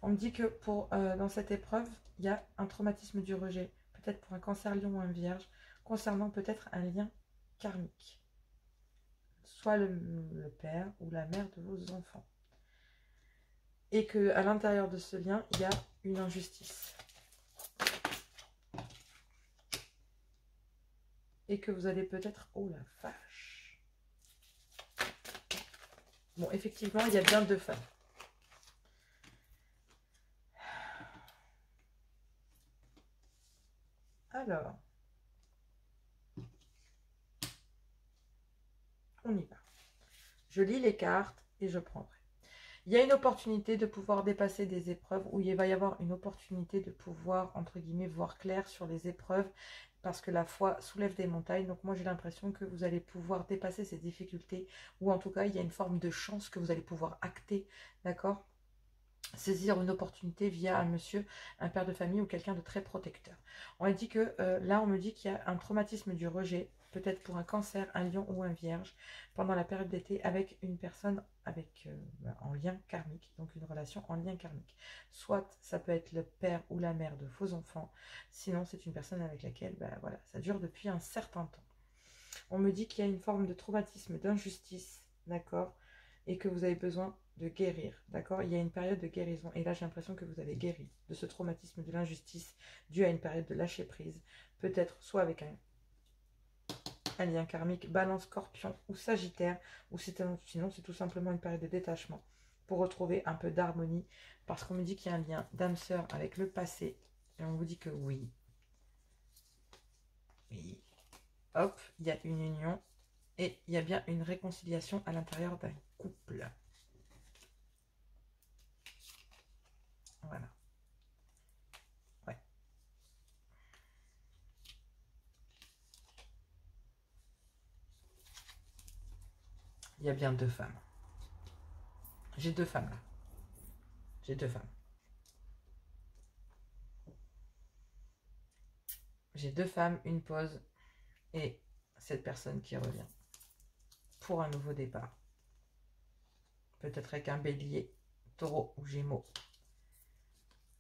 On me dit que dans cette épreuve, il y a un traumatisme du rejet. Peut-être pour un cancer lion ou un vierge, concernant peut-être un lien karmique. Soit le père ou la mère de vos enfants. Et qu'à l'intérieur de ce lien, il y a une injustice. Et que vous allez peut-être... Oh la vache. Bon, effectivement, il y a bien deux femmes. Alors, on y va. Je lis les cartes et je prendrai. Il y a une opportunité de pouvoir dépasser des épreuves où il va y avoir une opportunité de pouvoir, entre guillemets, voir clair sur les épreuves parce que la foi soulève des montagnes. Donc moi, j'ai l'impression que vous allez pouvoir dépasser ces difficultés ou en tout cas, il y a une forme de chance que vous allez pouvoir acter, d'accord? saisir une opportunité via un monsieur, un père de famille ou quelqu'un de très protecteur. On a dit que là, on me dit qu'il y a un traumatisme du rejet, peut-être pour un cancer, un lion ou un vierge, pendant la période d'été avec une personne avec, en lien karmique, donc une relation en lien karmique. Soit ça peut être le père ou la mère de vos enfants, sinon c'est une personne avec laquelle voilà, ça dure depuis un certain temps. On me dit qu'il y a une forme de traumatisme, d'injustice, d'accord, et que vous avez besoin de guérir, d'accord. Il y a une période de guérison, et là j'ai l'impression que vous avez guéri de ce traumatisme de l'injustice dû à une période de lâcher prise, peut-être soit avec un lien karmique, balance, scorpion ou sagittaire, ou sinon c'est tout simplement une période de détachement pour retrouver un peu d'harmonie, parce qu'on me dit qu'il y a un lien d'âme sœur avec le passé, et on vous dit que oui. Oui. Hop, il y a une union et il y a bien une réconciliation à l'intérieur d'un couple. Voilà. Ouais. Il y a bien deux femmes. J'ai deux femmes là. J'ai deux femmes. J'ai deux femmes, une pause et cette personne qui revient pour un nouveau départ. Peut-être avec un bélier, taureau ou gémeaux.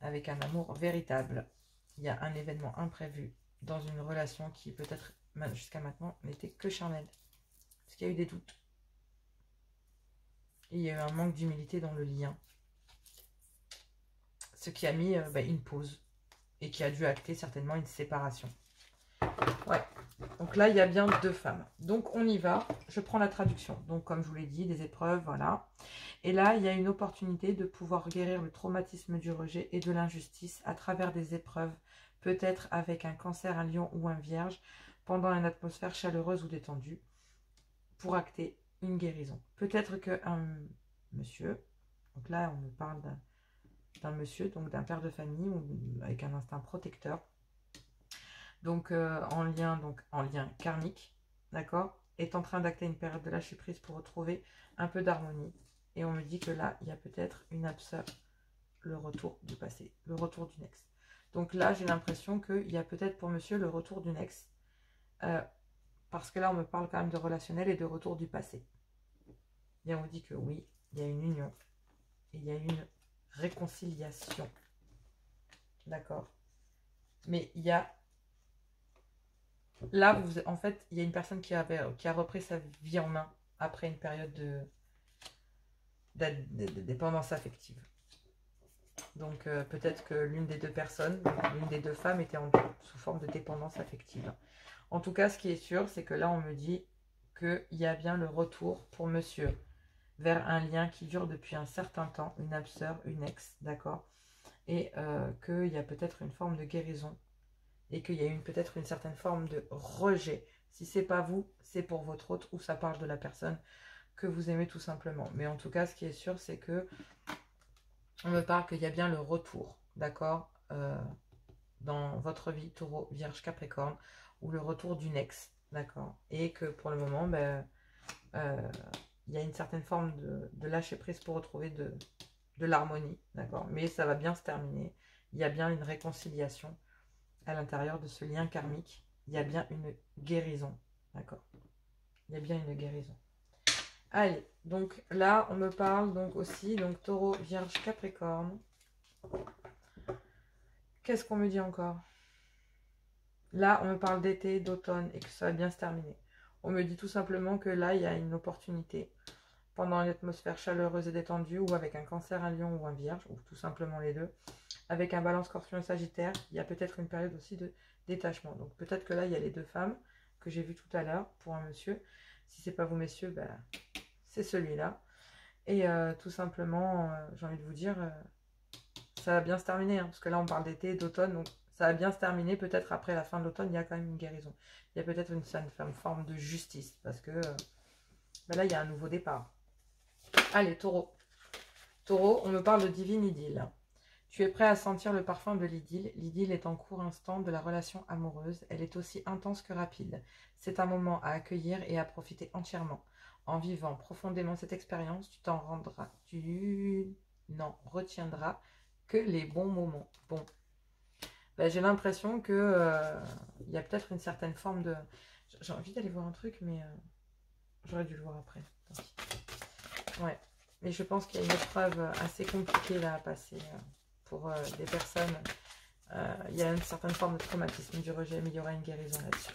Avec un amour véritable. Il y a un événement imprévu dans une relation qui peut-être jusqu'à maintenant n'était que charnelle. Parce qu'il y a eu des doutes. Et il y a eu un manque d'humilité dans le lien. Ce qui a mis une pause. Et qui a dû acter certainement une séparation. Ouais. Donc là, il y a bien deux femmes. Donc on y va. Je prends la traduction. Donc comme je vous l'ai dit, des épreuves, voilà. Et là, il y a une opportunité de pouvoir guérir le traumatisme du rejet et de l'injustice à travers des épreuves. Peut-être avec un cancer, un lion ou un vierge. Pendant une atmosphère chaleureuse ou détendue. Pour acter une guérison. Peut-être qu'un monsieur. Donc là, on me parle d'un monsieur, donc d'un père de famille ou avec un instinct protecteur. Donc en lien karmique, d'accord, est en train d'acter une période de lâcher prise pour retrouver un peu d'harmonie. Et on me dit que là, il y a peut-être une âme sœur, le retour du passé, le retour d'une ex. Donc là, j'ai l'impression qu'il y a peut-être pour monsieur le retour d'une ex. Parce que là, on me parle quand même de relationnel et de retour du passé. Et on me dit que oui, il y a une union. Et il y a une réconciliation. D'accord. Mais il y a... Là, en fait, il y a une personne qui a repris sa vie en main après une période de dépendance affective. Donc, peut-être que l'une des deux personnes, l'une des deux femmes était sous forme de dépendance affective. En tout cas, ce qui est sûr, c'est que là, on me dit qu'il y a bien le retour pour monsieur vers un lien qui dure depuis un certain temps, une âme sœur, une ex, d'accord, et qu'il y a peut-être une forme de guérison et qu'il y a peut-être une certaine forme de rejet. Si c'est pas vous, c'est pour votre autre ou ça parle de la personne que vous aimez tout simplement. Mais en tout cas, ce qui est sûr, c'est que on me parle qu'il y a bien le retour, d'accord, dans votre vie, taureau, vierge, capricorne, ou le retour d'une ex, d'accord, et que pour le moment, il y a une certaine forme de lâcher prise pour retrouver de l'harmonie, d'accord, mais ça va bien se terminer. Il y a bien une réconciliation à l'intérieur de ce lien karmique. Il y a bien une guérison, d'accord, il y a bien une guérison. Allez, donc là, on me parle donc aussi, donc taureau, vierge, capricorne. Qu'est-ce qu'on me dit encore? Là, on me parle d'été, d'automne et que ça va bien se terminer. On me dit tout simplement que là, il y a une opportunité pendant une atmosphère chaleureuse et détendue ou avec un cancer, un lion ou un vierge, ou tout simplement les deux. Avec un balance, scorpion et sagittaire, il y a peut-être une période aussi de détachement. Donc peut-être que là, il y a les deux femmes que j'ai vues tout à l'heure pour un monsieur. Si c'est pas vous, messieurs, c'est celui-là. Et tout simplement, j'ai envie de vous dire, ça va bien se terminer. Hein, parce que là, on parle d'été, d'automne, donc ça va bien se terminer. Peut-être après la fin de l'automne, il y a quand même une guérison. Il y a peut-être une forme de justice. Parce que là, il y a un nouveau départ. Allez, taureau. Taureau, on me parle de divine idylle. Tu es prêt à sentir le parfum de l'idylle. L'idylle est en court instant de la relation amoureuse. Elle est aussi intense que rapide. C'est un moment à accueillir et à profiter entièrement. En vivant profondément cette expérience, tu t'en rendras. Tu n'en retiendra que les bons moments. Bon, ben, j'ai l'impression que il y a peut-être une certaine forme de... J'ai envie d'aller voir un truc, mais j'aurais dû le voir après. Tant pis. Ouais, mais je pense qu'il y a une épreuve assez compliquée là à passer pour des personnes. Il y a une certaine forme de traumatisme du rejet, mais il y aura une guérison là-dessus.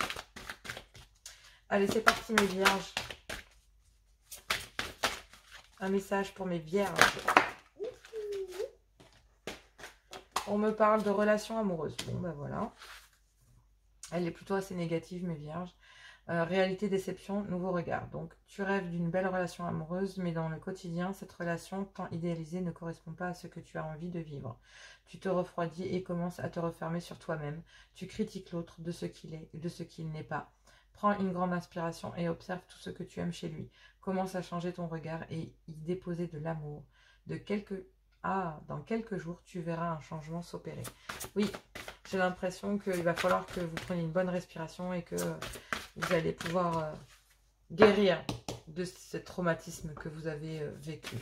Allez, c'est parti mes vierges. Un message pour mes vierges. On me parle de relations amoureuses. Bon, ben voilà. Elle est plutôt assez négative, mes vierges. Réalité, déception, nouveau regard. Donc, tu rêves d'une belle relation amoureuse, mais dans le quotidien, cette relation tant idéalisée ne correspond pas à ce que tu as envie de vivre. Tu te refroidis et commences à te refermer sur toi-même. Tu critiques l'autre de ce qu'il est et de ce qu'il n'est pas. Prends une grande inspiration et observe tout ce que tu aimes chez lui. Commence à changer ton regard et y déposer de l'amour. Dans quelques jours, tu verras un changement s'opérer. Oui, j'ai l'impression qu'il va falloir que vous preniez une bonne respiration et que vous allez pouvoir guérir de ce traumatisme que vous avez vécu.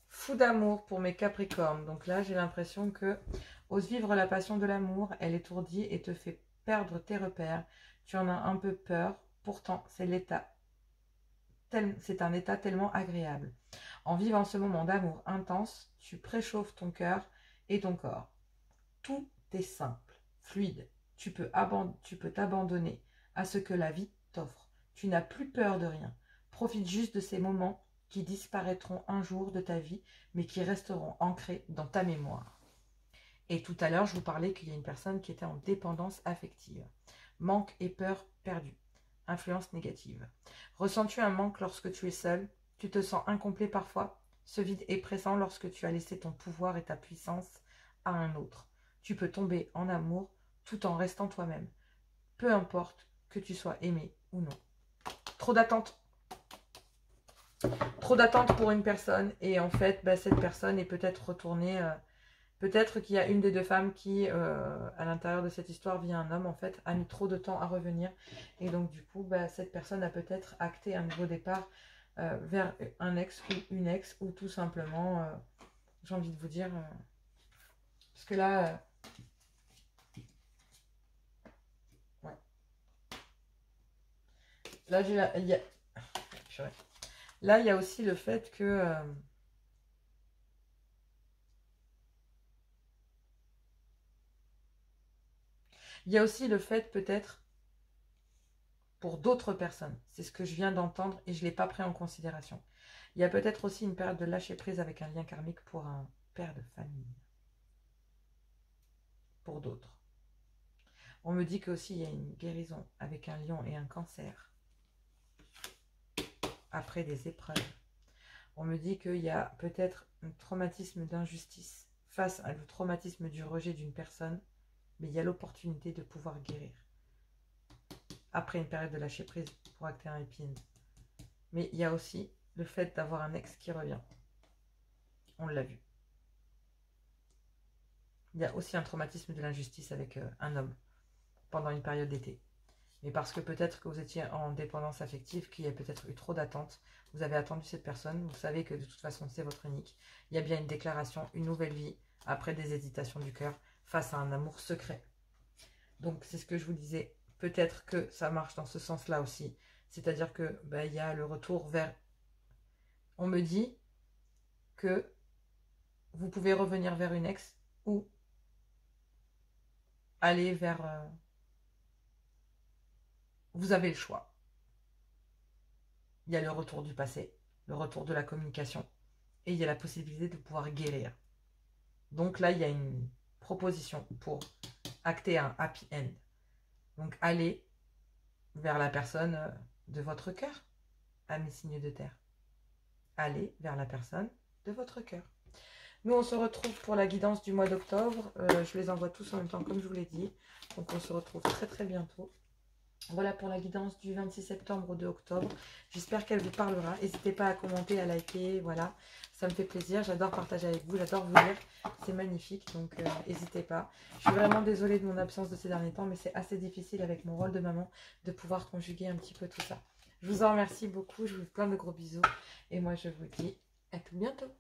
Fou d'amour pour mes Capricornes. Donc là, j'ai l'impression que ose vivre la passion de l'amour. Elle étourdit et te fait perdre tes repères. Tu en as un peu peur. Pourtant, c'est un état tellement agréable. En vivant ce moment d'amour intense, tu préchauffes ton cœur et ton corps. Tout est simple, fluide. Tu peux t'abandonner à ce que la vie t'offre. Tu n'as plus peur de rien. Profite juste de ces moments qui disparaîtront un jour de ta vie, mais qui resteront ancrés dans ta mémoire. Et tout à l'heure, je vous parlais qu'il y a une personne qui était en dépendance affective. Manque et peur perdue. Influence négative. Ressens-tu un manque lorsque tu es seul? Tu te sens incomplet parfois? Ce vide est pressant lorsque tu as laissé ton pouvoir et ta puissance à un autre. Tu peux tomber en amour tout en restant toi-même. Peu importe que tu sois aimé ou non. Trop d'attentes. Trop d'attentes pour une personne. Et en fait, cette personne est peut-être retournée... peut-être qu'il y a une des deux femmes qui, à l'intérieur de cette histoire, via un homme, en fait, a mis trop de temps à revenir. Et donc, du coup, cette personne a peut-être acté un nouveau départ vers un ex ou une ex, ou tout simplement, j'ai envie de vous dire... parce que là... ouais. Là, là, il y a aussi le fait que... il y a aussi le fait peut-être pour d'autres personnes. C'est ce que je viens d'entendre et je ne l'ai pas pris en considération. Il y a peut-être aussi une période de lâcher prise avec un lien karmique pour un père de famille. Pour d'autres. On me dit qu'aussi il y a une guérison avec un lion et un cancer. Après des épreuves. On me dit qu'il y a peut-être un traumatisme d'injustice face au traumatisme du rejet d'une personne. Mais il y a l'opportunité de pouvoir guérir. Après une période de lâcher prise pour acter un happy end. Mais il y a aussi le fait d'avoir un ex qui revient. On l'a vu. Il y a aussi un traumatisme de l'injustice avec un homme pendant une période d'été. Mais parce que peut-être que vous étiez en dépendance affective, qu'il y a peut-être eu trop d'attentes, vous avez attendu cette personne, vous savez que de toute façon c'est votre unique. Il y a bien une déclaration, une nouvelle vie, après des hésitations du cœur, face à un amour secret. Donc c'est ce que je vous disais, peut-être que ça marche dans ce sens-là aussi. C'est-à-dire que il y a le retour vers... On me dit que vous pouvez revenir vers une ex ou aller vers... vous avez le choix. Il y a le retour du passé, le retour de la communication et il y a la possibilité de pouvoir guérir. Donc là, il y a une proposition pour acter un happy end. Donc allez vers la personne de votre cœur, à mes signes de terre. Allez vers la personne de votre cœur. Nous, on se retrouve pour la guidance du mois d'octobre. Je les envoie tous en même temps, comme je vous l'ai dit. Donc, on se retrouve très, très bientôt. Voilà pour la guidance du 26 septembre au 2 octobre. J'espère qu'elle vous parlera. N'hésitez pas à commenter, à liker. Voilà, ça me fait plaisir. J'adore partager avec vous. J'adore vous lire. C'est magnifique. Donc, n'hésitez pas. Je suis vraiment désolée de mon absence de ces derniers temps, mais c'est assez difficile avec mon rôle de maman de pouvoir conjuguer un petit peu tout ça. Je vous en remercie beaucoup. Je vous fais plein de gros bisous. Et moi, je vous dis à tout bientôt.